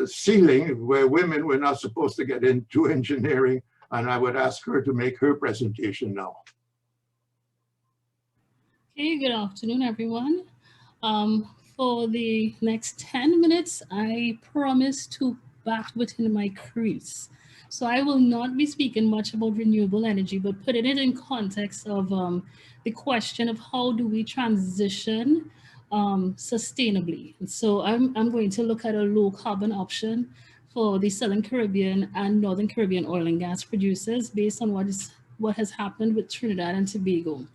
ceiling where women were not supposed to get into engineering. And I would ask her to make her presentation now. Okay, good afternoon, everyone. For the next 10 minutes, I promise to bat within my crease. So I will not be speaking much about renewable energy, but putting it in context of the question of how do we transition sustainably. And so I'm going to look at a low carbon option for the Southern Caribbean and Northern Caribbean oil and gas producers based on what has happened with Trinidad and Tobago.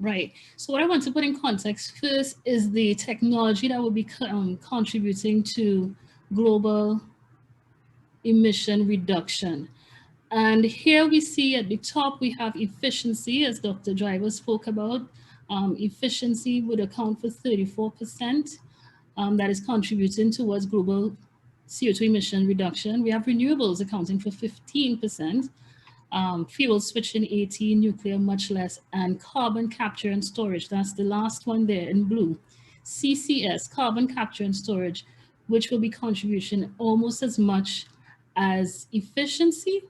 Right. So what I want to put in context first is the technology that will be contributing to global emission reduction. And here we see at the top, we have efficiency, as Dr. Driver spoke about. Efficiency would account for 34%. That is contributing towards global CO2 emission reduction. We have renewables accounting for 15%. Fuel switching 18, nuclear much less, and carbon capture and storage. That's the last one there in blue. CCS, carbon capture and storage, which will be contribution almost as much as efficiency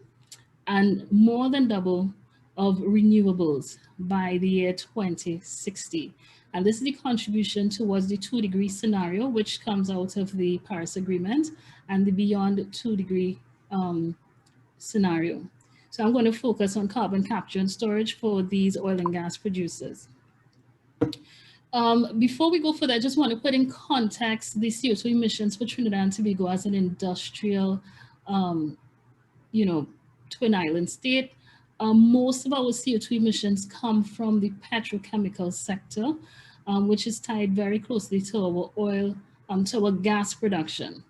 and more than double of renewables by the year 2060. And this is the contribution towards the 2-degree scenario, which comes out of the Paris Agreement, and the beyond 2-degree scenario. So I'm going to focus on carbon capture and storage for these oil and gas producers. Before we go further, I just want to put in context the CO2 emissions for Trinidad and Tobago as an industrial, twin island state. Most of our CO2 emissions come from the petrochemical sector, which is tied very closely to our oil, to our gas production.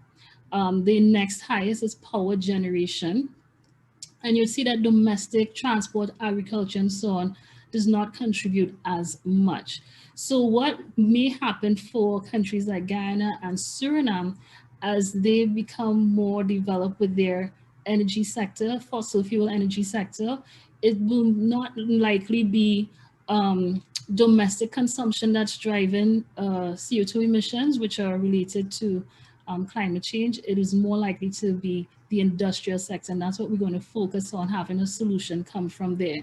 The next highest is power generation. And you see that domestic transport, agriculture, and so on does not contribute as much. So what may happen for countries like Guyana and Suriname as they become more developed with their energy sector, fossil fuel energy sector, it will not likely be domestic consumption that's driving CO2 emissions, which are related to climate change. It is more likely to be the industrial sector, and that's what we're going to focus on, having a solution come from there.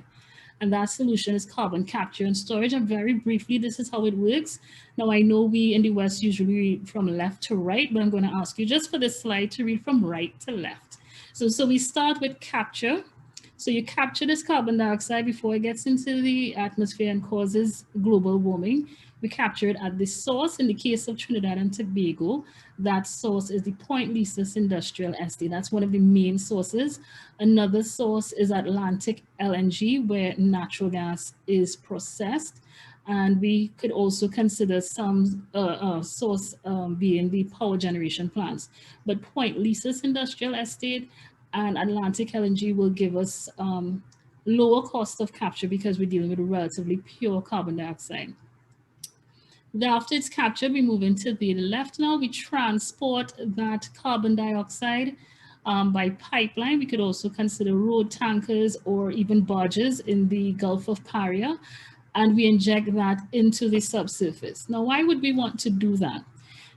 And that solution is carbon capture and storage. And very briefly, this is how it works. Now, I know we in the West usually read from left to right, but I'm going to ask you just for this slide to read from right to left. So we start with capture. So you capture this carbon dioxide before it gets into the atmosphere and causes global warming. We capture it at the source. In the case of Trinidad and Tobago, that source is the Point Lisas Industrial Estate. That's one of the main sources. Another source is Atlantic LNG, where natural gas is processed. And we could also consider some source being the power generation plants. But Point Lisas Industrial Estate and Atlantic LNG will give us lower cost of capture because we're dealing with relatively pure carbon dioxide. After it's captured, we move into the left now. We transport that carbon dioxide by pipeline. We could also consider road tankers or even barges in the Gulf of Paria, and we inject that into the subsurface. Now, why would we want to do that?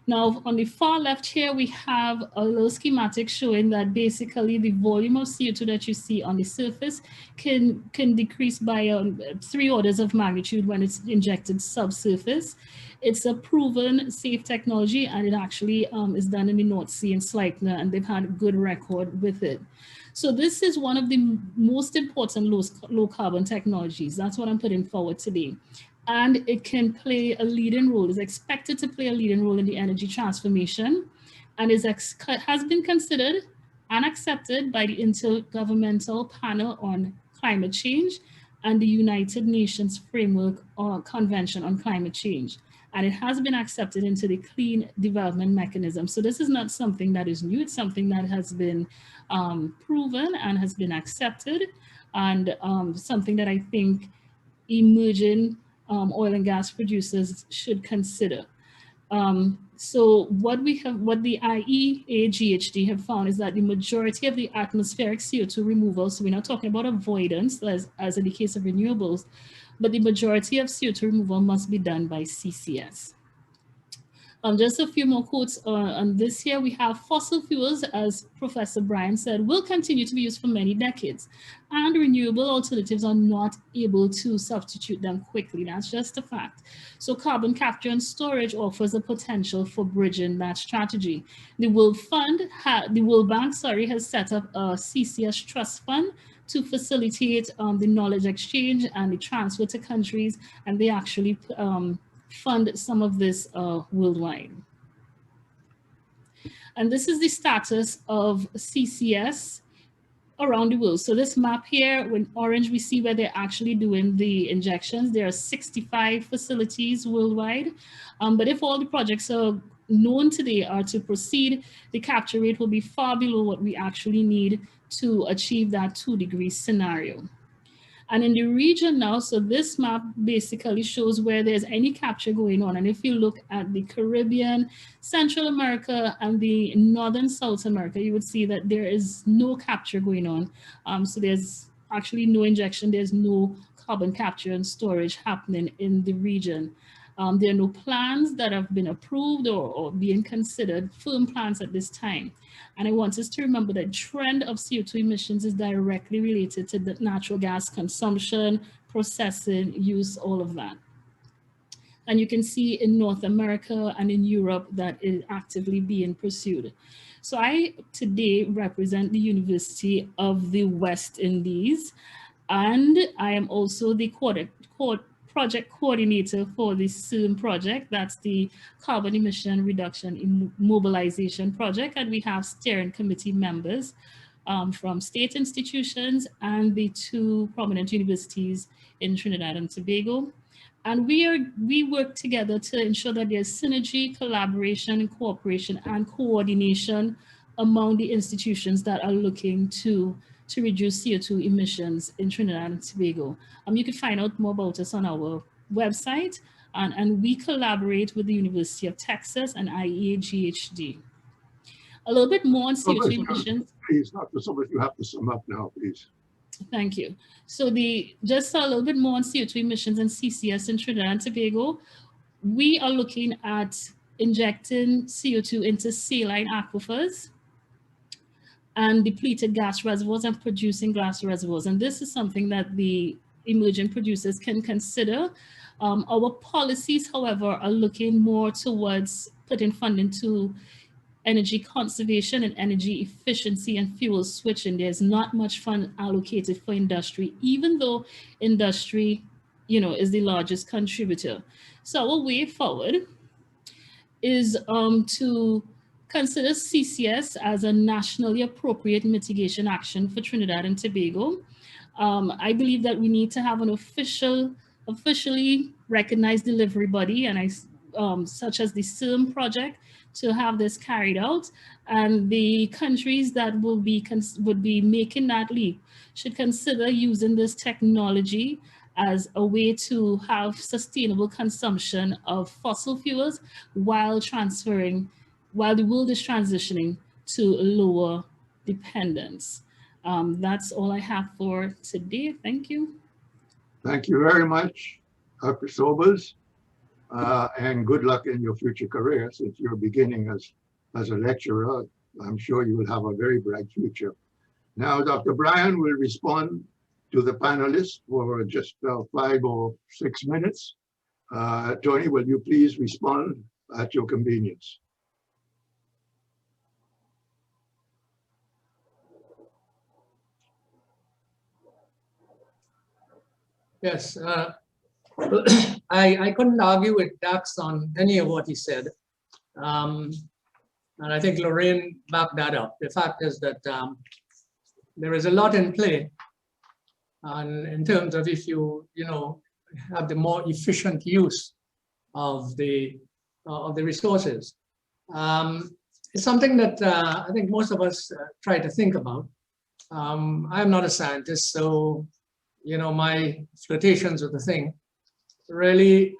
Now, on the far left here, we have a little schematic showing that basically the volume of CO2 that you see on the surface can decrease by 3 orders of magnitude when it's injected subsurface. It's a proven safe technology, and it actually is done in the North Sea in Sleipner, and they've had a good record with it. So this is one of the most important low carbon technologies. That's what I'm putting forward today. And it can play a leading role, is expected to play a leading role in the energy transformation, and has been considered and accepted by the Intergovernmental Panel on Climate Change and the United Nations Framework or Convention on Climate Change. And it has been accepted into the Clean Development Mechanism. So this is not something that is new, it's something that has been proven and has been accepted, and something that I think emerging oil and gas producers should consider. So what the IEA GHD have found is that the majority of the atmospheric CO2 removal, so we're not talking about avoidance as in the case of renewables, but the majority of CO2 removal must be done by CCS. Just a few more quotes on this here. We have fossil fuels, as Professor Brian said, will continue to be used for many decades, and renewable alternatives are not able to substitute them quickly. That's just a fact. So carbon capture and storage offers a potential for bridging that strategy. The World Bank, has set up a CCS trust fund to facilitate the knowledge exchange and the transfer to countries, and they actually fund some of this worldwide. And this is the status of CCS around the world. So this map here, in orange, we see where they're actually doing the injections. There are 65 facilities worldwide. But if all the projects are known today are to proceed, the capture rate will be far below what we actually need to achieve that 2-degree scenario. And in the region now, so this map basically shows where there's any capture going on. And if you look at the Caribbean, Central America, and the Northern South America, you would see that there is no capture going on. So there's actually no injection, there's no carbon capture and storage happening in the region. There are no plans that have been approved or being considered, firm plans at this time. And I want us to remember that trend of CO2 emissions is directly related to the natural gas consumption, processing, use, all of that. And you can see in North America and in Europe that is actively being pursued. So I today represent the University of the West Indies, and I am also the project coordinator for the CERM project. That's the Carbon Emission Reduction Mobilization Project. And we have steering committee members from state institutions and the 2 prominent universities in Trinidad and Tobago. And we work together to ensure that there's synergy, collaboration, cooperation, and coordination among the institutions that are looking to reduce CO2 emissions in Trinidad and Tobago. You can find out more about us on our website, and we collaborate with the University of Texas and IEA GHD. A little bit more on CO2 emissions. Please, Dr. Sobers, you have to sum up now, please. Thank you. So just a little bit more on CO2 emissions and CCS in Trinidad and Tobago. We are looking at injecting CO2 into saline aquifers and depleted gas reservoirs and producing gas reservoirs. And this is something that the emerging producers can consider. Our policies, however, are looking more towards putting funding to energy conservation and energy efficiency and fuel switching. There's not much fund allocated for industry, even though industry, is the largest contributor. So our way forward is to consider CCS as a nationally appropriate mitigation action for Trinidad and Tobago. I believe that we need to have an officially recognized delivery body, and such as the CERM project, to have this carried out. And the countries that would be making that leap should consider using this technology as a way to have sustainable consumption of fossil fuels while the world is transitioning to lower dependence. That's all I have for today. Thank you. Thank you very much, Dr. Sobers, and good luck in your future career. Since you're beginning as a lecturer, I'm sure you will have a very bright future. Now, Dr. Brian will respond to the panelists for just 5 or 6 minutes. Tony, will you please respond at your convenience? Yes, I couldn't argue with Dax on any of what he said. And I think Lorraine backed that up. The fact is that there is a lot in play, and in terms of if you have the more efficient use of the resources. It's something that I think most of us try to think about. I'm not a scientist, so my flirtations with the thing really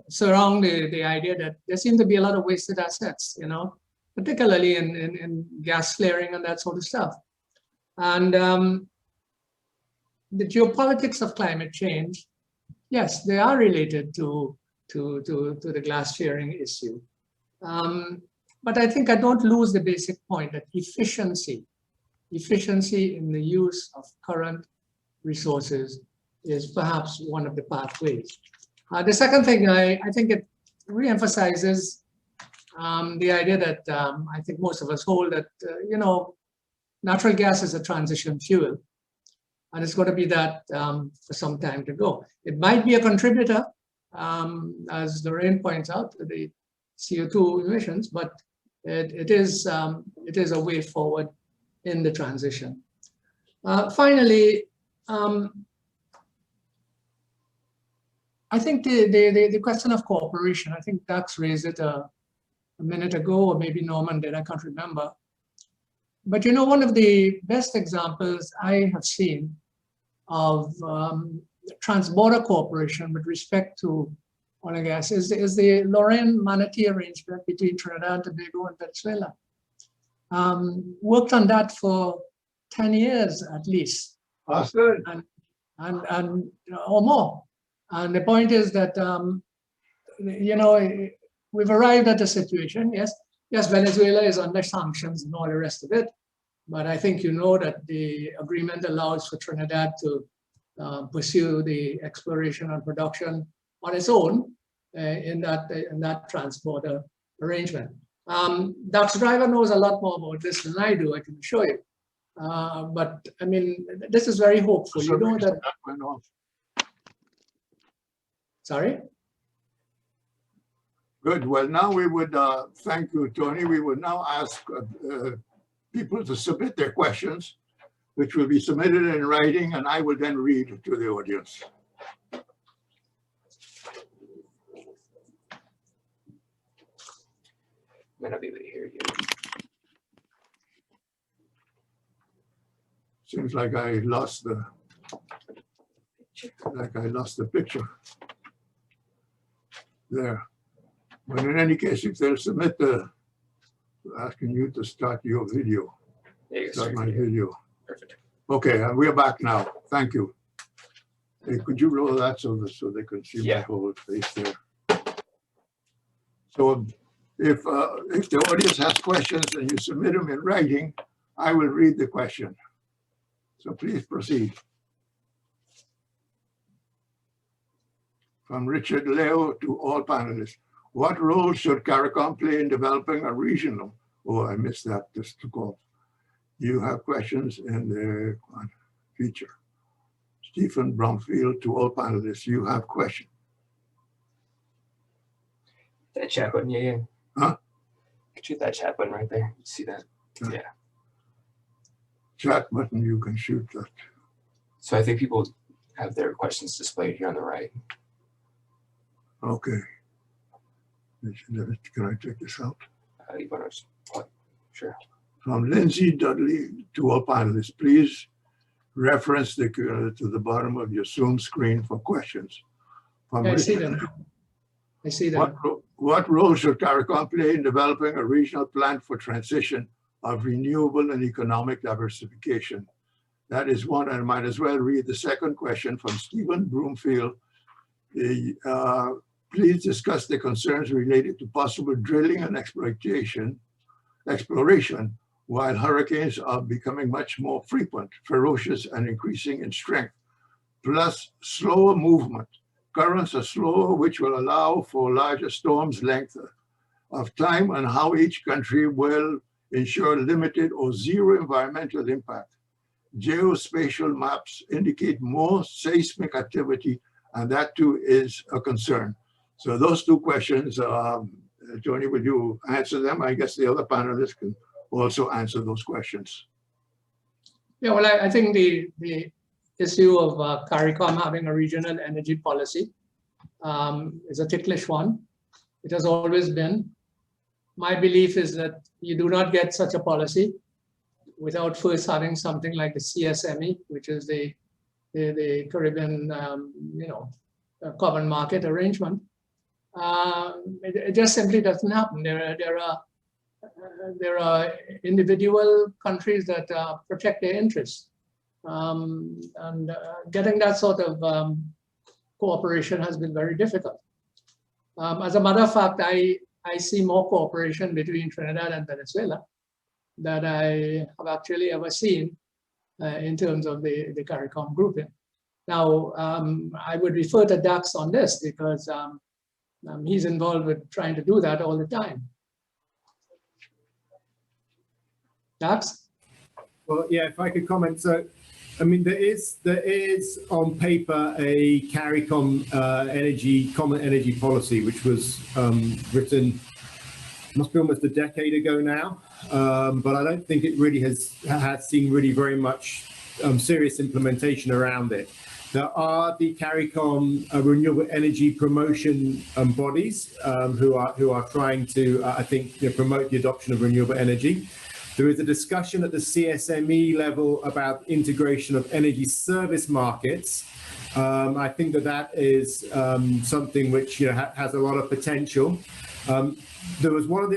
surround the idea that there seem to be a lot of wasted assets, particularly in gas flaring and that sort of stuff. And the geopolitics of climate change, yes, they are related to the glass flaring issue. But I think I don't lose the basic point that efficiency in the use of current resources is perhaps one of the pathways. The second thing, I think it reemphasizes the idea that I think most of us hold that, natural gas is a transition fuel, and it's going to be that for some time to go. It might be a contributor, as Lorraine points out, to the CO2 emissions, but it is a way forward in the transition. Finally, I think the question of cooperation, I think Dax raised it a minute ago, or maybe Norman did, I can't remember. But one of the best examples I have seen of transborder cooperation with respect to oil and gas is the Lorraine Manatee arrangement between Trinidad and Tobago and Venezuela. Worked on that for 10 years at least. Good. And or more. And the point is that, we've arrived at a situation, yes, Venezuela is under sanctions and all the rest of it, but I think that the agreement allows for Trinidad to pursue the exploration and production on its own in that transborder arrangement. Dax Driver knows a lot more about this than I do, I can assure you. But I mean, this is very hopeful. That went off. Sorry? Good. Well, now we would thank you, Tony. We would now ask people to submit their questions, which will be submitted in writing, and I will then read to the audience. I'm going to be able to hear you. Seems like I lost the picture there. But in any case, if they'll submit asking you to start your video. Start my video. Perfect. Okay, and we're back now. Thank you. Hey, could you roll that so they can see my whole face there? So if the audience has questions and you submit them in writing, I will read the question. So please proceed. From Richard Leo to all panelists. What role should CARICOM play in developing a regional? Oh, I missed that, just to call. You have questions in the feature. Stephen Bromfield to all panelists. You have questions. That chat button, yeah. Huh? Could you hit that chat button right there? You see that? Yeah. Chat button, you can shoot that. So I think people have their questions displayed here on the right. Okay. Can I take this out? You want to, sure. From Lindsay Dudley to all panelists, please reference to the bottom of your Zoom screen for questions. I see them. I see them. What role should CARICOM play in developing a regional plan for transition of renewable and economic diversification? That is one, and I might as well read the second question from Stephen Broomfield. Please discuss the concerns related to possible drilling and exploration while hurricanes are becoming much more frequent, ferocious, and increasing in strength, plus slower movement. Currents are slower, which will allow for larger storms length of time, and how each country will ensure limited or zero environmental impact. Geospatial maps indicate more seismic activity, and that too is a concern. So those two questions, Tony, would you answer them? I guess the other panelists can also answer those questions. Yeah, well, I think the issue of CARICOM having a regional energy policy is a ticklish one. It has always been. My belief is that you do not get such a policy without first having something like the CSME, which is the Caribbean, common market arrangement. It just simply doesn't happen. There are individual countries that protect their interests, and getting that sort of cooperation has been very difficult. As a matter of fact, I see more cooperation between Trinidad and Venezuela that I have actually ever seen in terms of the CARICOM grouping. Now, I would refer to Dax on this because he's involved with trying to do that all the time. Dax? Well, yeah, if I could comment. So, I mean, there is on paper a CARICOM common energy policy, which was written, must be almost a decade ago now. But I don't think it really has seen really very much serious implementation around it. There are the CARICOM renewable energy promotion bodies who are trying to, I think, promote the adoption of renewable energy. There is a discussion at the CSME level about integration of energy service markets. I think that is something which has a lot of potential. There was one of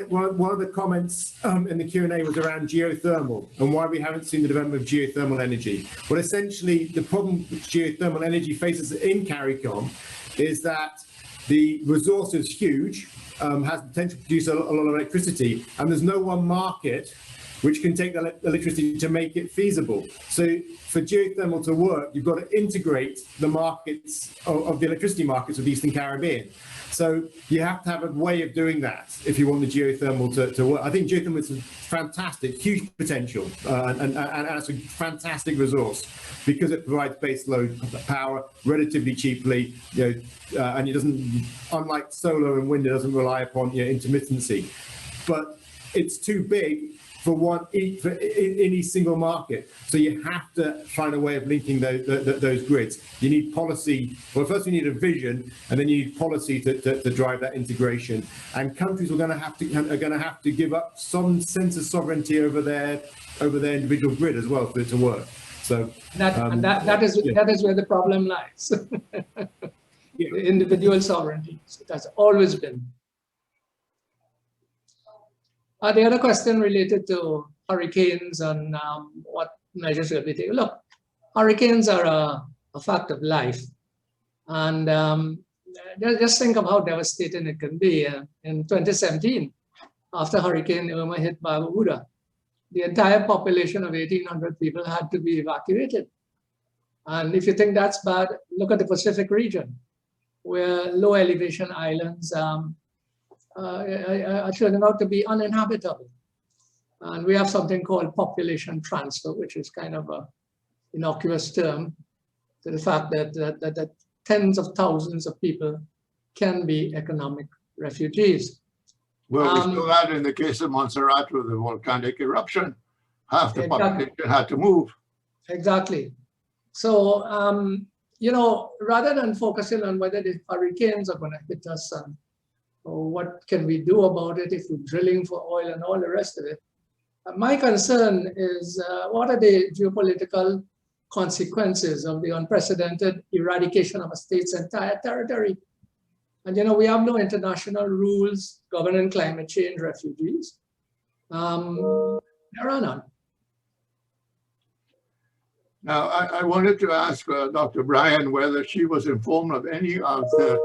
the comments in the Q&A was around geothermal and why we haven't seen the development of geothermal energy. Well, essentially, the problem which geothermal energy faces in CARICOM is that the resource is huge, has potential to produce a lot of electricity, and there's no one market which can take the electricity to make it feasible. So for geothermal to work, you've got to integrate the markets of the electricity markets of the Eastern Caribbean. So you have to have a way of doing that if you want the geothermal to work. I think geothermal is fantastic, huge potential, and it's a fantastic resource because it provides base load power relatively cheaply, and it doesn't, unlike solar and wind, it doesn't rely upon intermittency. But it's too big for any single market. So you have to find a way of linking those grids. You need policy. Well, first you need a vision, and then you need policy to drive that integration. And countries are going to have to give up some sense of sovereignty over their individual grid as well for it to work. So that is where the problem lies. Yeah. The individual sovereignty. It has always been. The other question related to hurricanes and what measures will be taken. Look, hurricanes are a fact of life. And just think of how devastating it can be. In 2017, after Hurricane Irma hit Barbuda, the entire population of 1,800 people had to be evacuated. And if you think that's bad, look at the Pacific region, where low elevation islands are turning out to be uninhabitable. And we have something called population transfer, which is kind of an innocuous term to the fact that tens of thousands of people can be economic refugees. Well, we saw that in the case of Montserrat with the volcanic eruption. Half the population had to move. Exactly. So, rather than focusing on whether the hurricanes are going to hit us and or what can we do about it if we're drilling for oil and all the rest of it, my concern is what are the geopolitical consequences of the unprecedented eradication of a state's entire territory? And we have no international rules governing climate change refugees. There are none. Now, I wanted to ask Dr. Bryan whether she was informed of any of the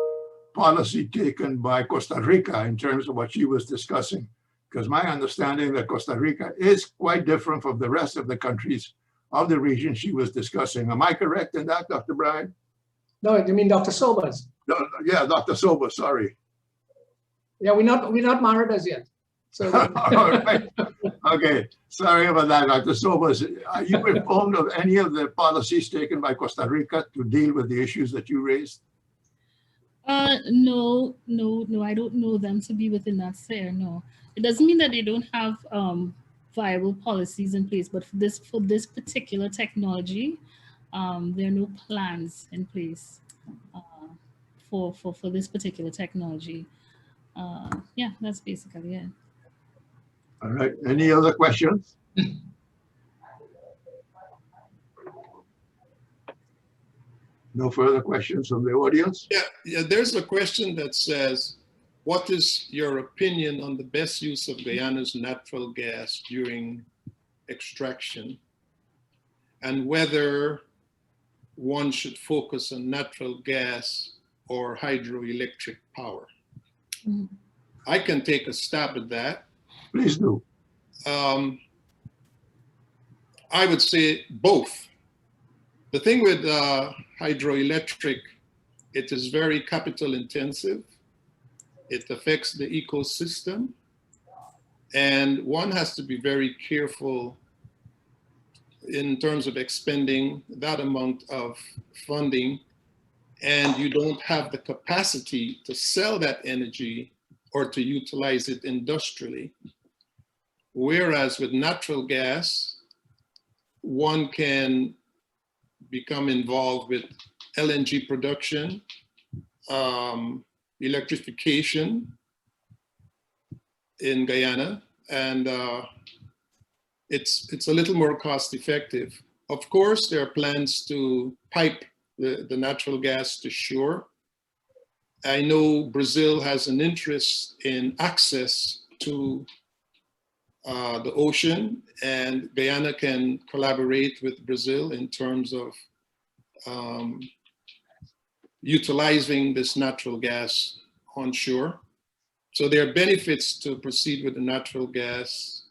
policy taken by Costa Rica in terms of what she was discussing, because my understanding that Costa Rica is quite different from the rest of the countries of the region she was discussing. Am I correct in that, Dr. Bryan? No, you mean Dr. Sobers? No, yeah, Dr. Sobers, sorry. Yeah, we're not married as yet. So all right. Okay, sorry about that, Dr. Sobers. Are you informed of any of the policies taken by Costa Rica to deal with the issues that you raised? No, I don't know them to be within that sphere. No, it doesn't mean that they don't have viable policies in place, but for this particular technology, there are no plans in place for this particular technology. Yeah, that's basically it. All right, any other questions? No further questions from the audience? Yeah, there's a question that says, what is your opinion on the best use of Guyana's natural gas during extraction, and whether one should focus on natural gas or hydroelectric power? Mhm. I can take a stab at that. Please do. I would say both. The thing with hydroelectric, it is very capital intensive. It affects the ecosystem. And one has to be very careful in terms of expending that amount of funding, and you don't have the capacity to sell that energy or to utilize it industrially. Whereas with natural gas, one can become involved with LNG production, electrification in Guyana, and it's a little more cost effective. Of course, there are plans to pipe the natural gas to shore. I know Brazil has an interest in access to the ocean, and Guyana can collaborate with Brazil in terms of utilizing this natural gas on shore. So there are benefits to proceed with the natural gas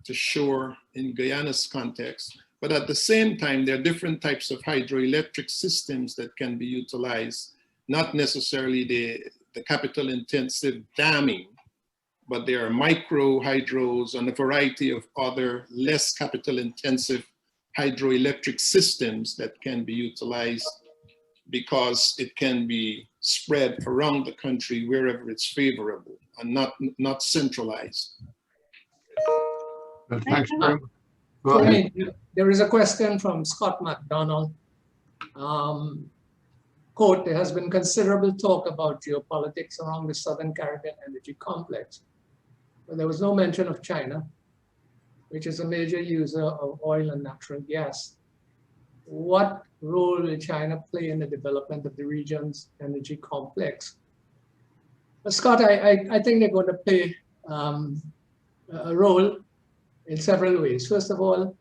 to shore in Guyana's context. But at the same time, there are different types of hydroelectric systems that can be utilized, not necessarily the capital intensive damming, but there are micro hydros and a variety of other less capital intensive hydroelectric systems that can be utilized because it can be spread around the country wherever it's favorable and not centralized. Well, thanks very much. Go ahead. Tony, there is a question from Scott McDonald. Quote, there has been considerable talk about geopolitics around the Southern Caribbean energy complex, but there was no mention of China, which is a major user of oil and natural gas. What role will China play in the development of the region's energy complex? Scott, I think they're going to play a role in several ways. First of all,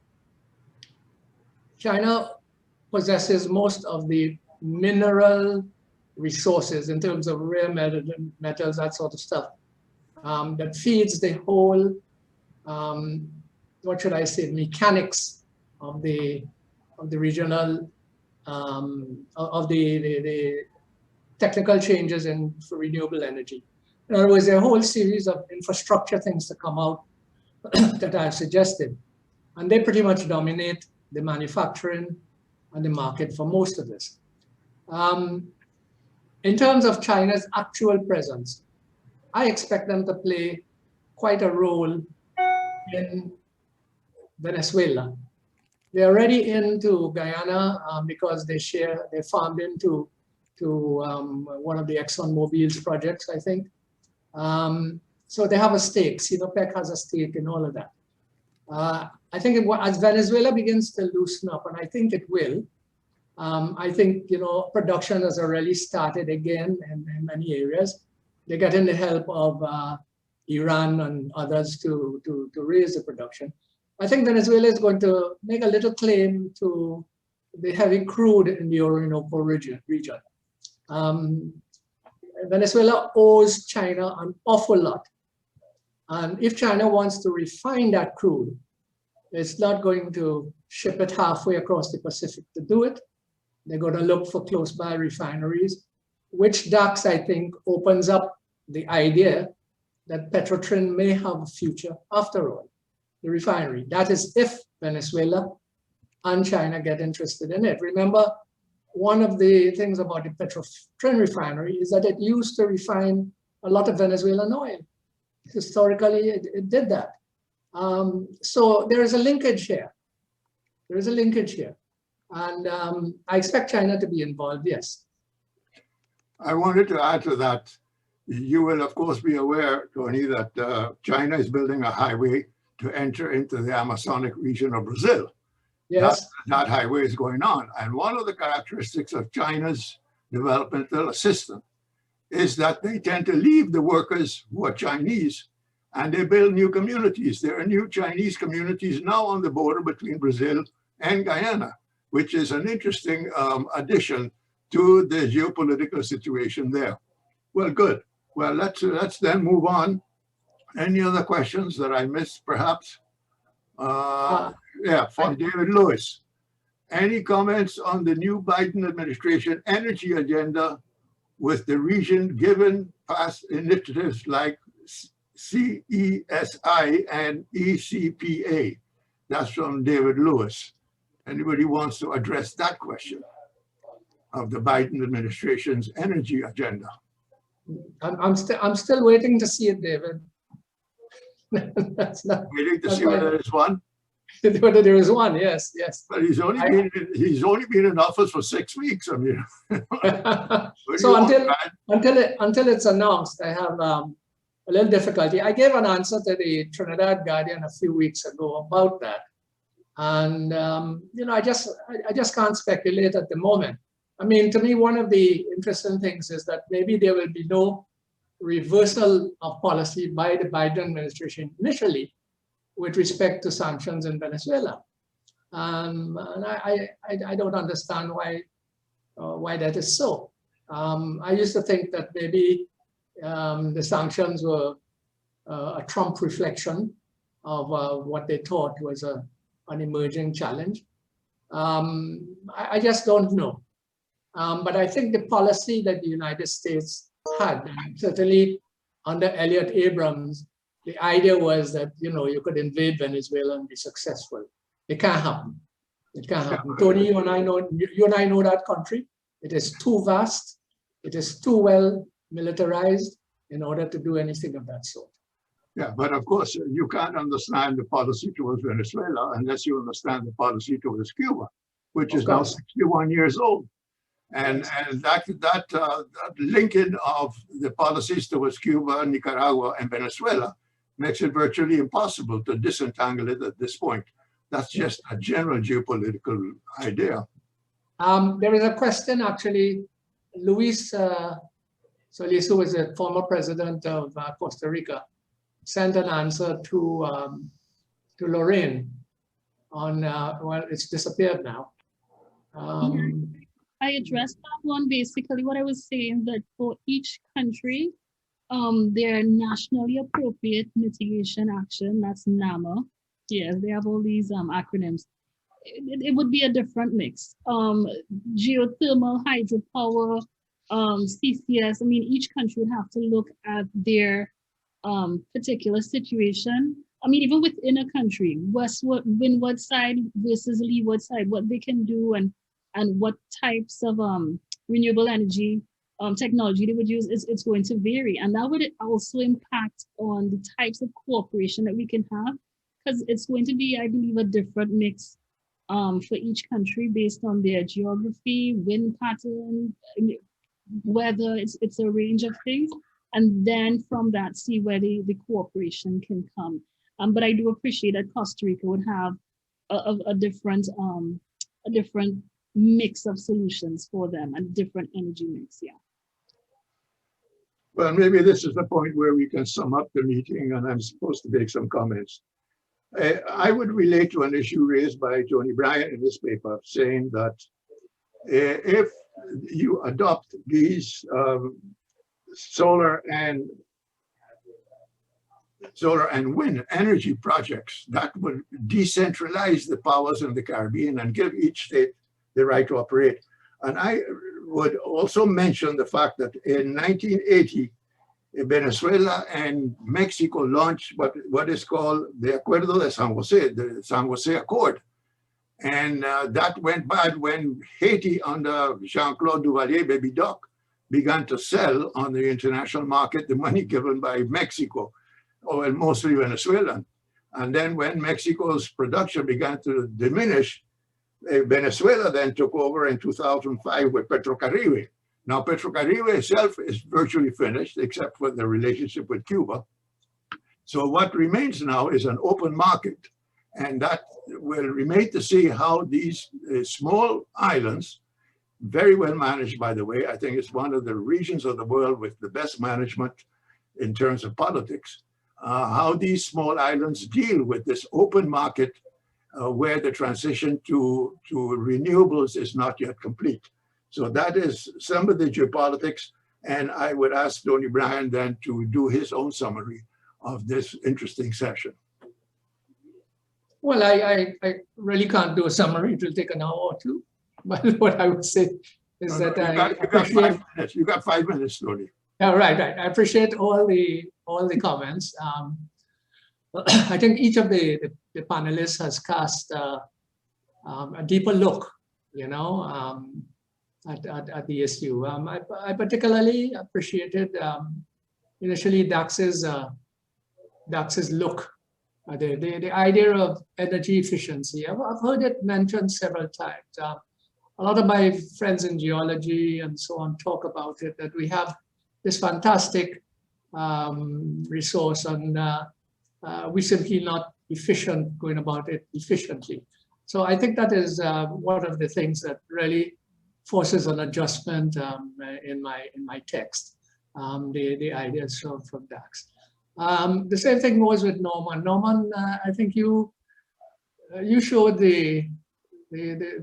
China possesses most of the mineral resources in terms of rare metals, that sort of stuff, that feeds the whole, what should I say, mechanics of the regional, of the technical changes for renewable energy. In other words, there are a whole series of infrastructure things to come out that I've suggested. And they pretty much dominate the manufacturing and the market for most of this. In terms of China's actual presence, I expect them to play quite a role in Venezuela. They're already into Guyana because they farmed into one of the ExxonMobil's projects, I think. So they have a stake. Sinopec has a stake in all of that. I think as Venezuela begins to loosen up, and I think it will, I think production has already started again in many areas. They're getting the help of Iran and others to raise the production. I think Venezuela is going to make a little claim to the heavy crude in the Orinoco region. Venezuela owes China an awful lot. And if China wants to refine that crude, it's not going to ship it halfway across the Pacific to do it. They're going to look for close by refineries, which DAX, I think, opens up the idea that Petrotrin may have a future after all, the refinery. That is if Venezuela and China get interested in it. Remember, one of the things about the Petrotrin refinery is that it used to refine a lot of Venezuelan oil. Historically, it did that. So there is a linkage here. There is a linkage here. And I expect China to be involved, yes. I wanted to add to that. You will, of course, be aware, Tony, that China is building a highway to enter into the Amazonic region of Brazil. Yes. That highway is going on. And one of the characteristics of China's developmental assistance is that they tend to leave the workers who are Chinese and they build new communities. There are new Chinese communities now on the border between Brazil and Guyana, which is an interesting addition to the geopolitical situation there. Well, good. Well, let's then move on. Any other questions that I missed, perhaps? Yeah, from David Lewis. Any comments on the new Biden administration energy agenda with the region given past initiatives like CESI and ECPA? That's from David Lewis. Anybody wants to address that question of the Biden administration's energy agenda? I'm still waiting to see it, David. That's not Waiting to see whether there's one. whether there is one. Yes, yes. But he's only been in office for 6 weeks. I mean, So until it's announced, I have a little difficulty. I gave an answer to the Trinidad Guardian a few weeks ago about that, and you know, I just can't speculate at the moment. I mean, to me, one of the interesting things is that maybe there will be no reversal of policy by the Biden administration initially with respect to sanctions in Venezuela. And I don't understand why that is so. I used to think that maybe the sanctions were a Trump reflection of what they thought was an emerging challenge. I just don't know. But I think the policy that the United States had, certainly under Elliott Abrams, the idea was that, you know, you could invade Venezuela and be successful. It can't happen. It can't happen. Tony, you and I know that country. It is too vast. It is too well militarized in order to do anything of that sort. Yeah, but of course, you can't understand the policy towards Venezuela unless you understand the policy towards Cuba, which is now 61 years old. And that linking of the policies towards Cuba, Nicaragua, and Venezuela makes it virtually impossible to disentangle it at this point. That's just a general geopolitical idea. There is a question, actually. Luis Solis, who is a former president of Costa Rica, sent an answer to Lorraine on, well, it's disappeared now. I addressed that one. Basically, what I was saying that for each country, their nationally appropriate mitigation action, that's NAMA. Yes, they have all these acronyms. It would be a different mix. Geothermal, hydropower, CCS. I mean, each country would have to look at their particular situation. I mean, even within a country, windward side versus leeward side, what they can do and what types of renewable energy technology they would use, it's going to vary. And that would also impact on the types of cooperation that we can have, because it's going to be, I believe, a different mix for each country based on their geography, wind pattern, weather, it's a range of things. And then from that, see where the cooperation can come. But I do appreciate that Costa Rica would have a different mix of solutions for them, a different energy mix, yeah. Well, maybe this is the point where we can sum up the meeting, and I'm supposed to make some comments. I would relate to an issue raised by Tony Bryant in this paper, saying that if you adopt these solar and wind energy projects, that would decentralize the powers in the Caribbean and give each state the right to operate. And I would also mention the fact that in 1980, Venezuela and Mexico launched what is called the Acuerdo de San Jose, the San Jose Accord. And that went bad when Haiti, under Jean-Claude Duvalier, Baby Doc, began to sell on the international market the money given by Mexico, or mostly Venezuelan. And then when Mexico's production began to diminish, Venezuela then took over in 2005 with Petrocaribe. Now, Petrocaribe itself is virtually finished, except for the relationship with Cuba. So what remains now is an open market. And that will remain to see how these small islands, very well managed, by the way. I think it's one of the regions of the world with the best management in terms of politics, how these small islands deal with this open market where the transition to renewables is not yet complete. So that is some of the geopolitics. And I would ask Tony Bryan then to do his own summary of this interesting session. Well, I really can't do a summary. It will take an hour or two. But what I would say is that I appreciate. You got 5 minutes, Tony. Yeah, right. I appreciate all the comments. I think each of the panelists has cast a deeper look, you know, at the issue. I particularly appreciated initially Dax's look. The idea of energy efficiency. I've heard it mentioned several times. A lot of my friends in geology and so on talk about it, that we have this fantastic resource and we're simply not efficient going about it efficiently. So I think that is one of the things that really forces an adjustment in my text, the ideas from Dax. The same thing was with Norman. Norman, I think you showed the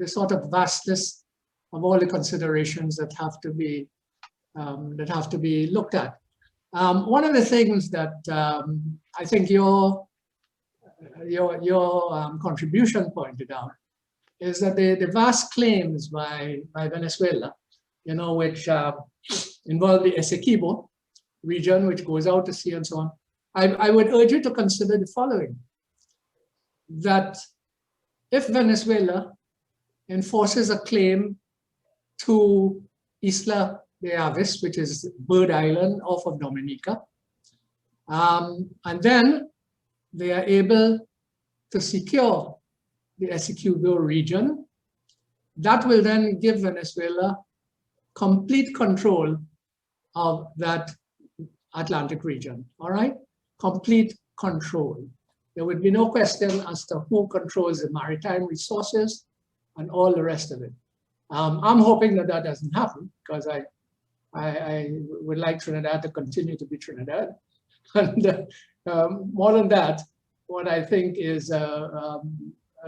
sort of vastness of all the considerations that have to be looked at. One of the things that I think your contribution pointed out is that the vast claims by Venezuela, you know, which involve the Essequibo region, which goes out to sea and so on. I would urge you to consider the following: that if Venezuela enforces a claim to Isla de Aves, which is Bird Island off of Dominica, and then they are able to secure the Essequibo region, that will then give Venezuela complete control of that Atlantic region, all right? Complete control. There would be no question as to who controls the maritime resources and all the rest of it. I'm hoping that that doesn't happen, because I would like Trinidad to continue to be Trinidad. And more than that, what I think is a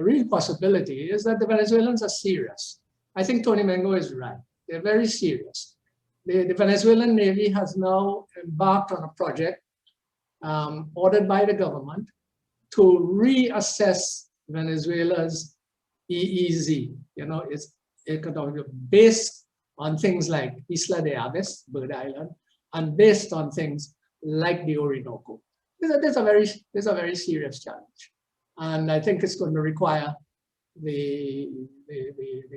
real possibility is that the Venezuelans are serious. I think Tony Mengo is right. They're very serious. The Venezuelan Navy has now embarked on a project ordered by the government to reassess Venezuela's EEZ. You know, it's based on things like Isla de Aves, Bird Island, and based on things like the Orinoco. There's a very serious challenge, and I think it's going to require the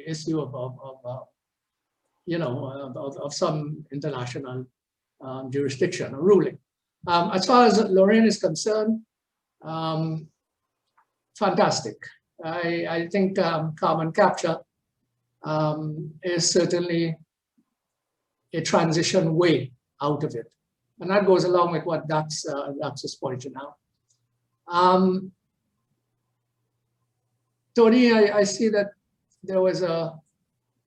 issue of some international jurisdiction or ruling. As far as Lorraine is concerned, fantastic. I think carbon capture is certainly a transition way out of it. And that goes along with what Dax is pointing out. Tony, I see that there was a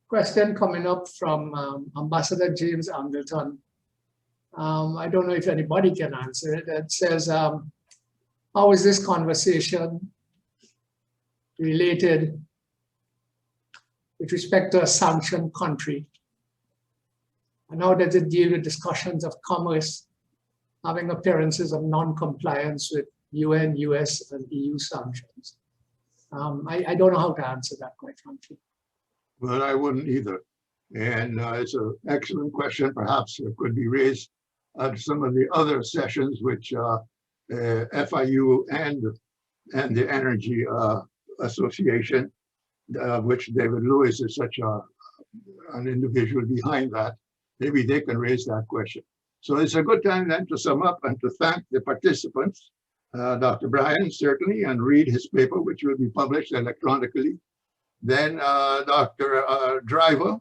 question coming up from Ambassador James Angleton. I don't know if anybody can answer it. It says, how is this conversation related with respect to a sanctioned country? And how does it deal with discussions of commerce having appearances of non-compliance with UN, US, and EU sanctions? I don't know how to answer that, quite frankly. Well, I wouldn't either. And it's an excellent question. Perhaps it could be raised at some of the other sessions which FIU and the Energy Association, which David Lewis is such an individual behind that. Maybe they can raise that question. So it's a good time then to sum up and to thank the participants, Dr. Bryan, certainly, and read his paper, which will be published electronically. Then Dr. Driver,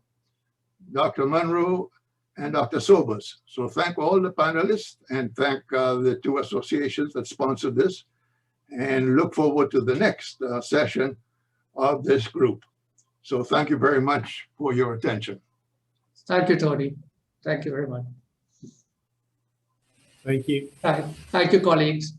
Dr. Monroe, and Dr. Sobers. So thank all the panelists and thank the two associations that sponsored this. and look forward to the next session of this group. So thank you very much for your attention. Thank you, Tony. Thank you very much. Thank you. Thank you, colleagues.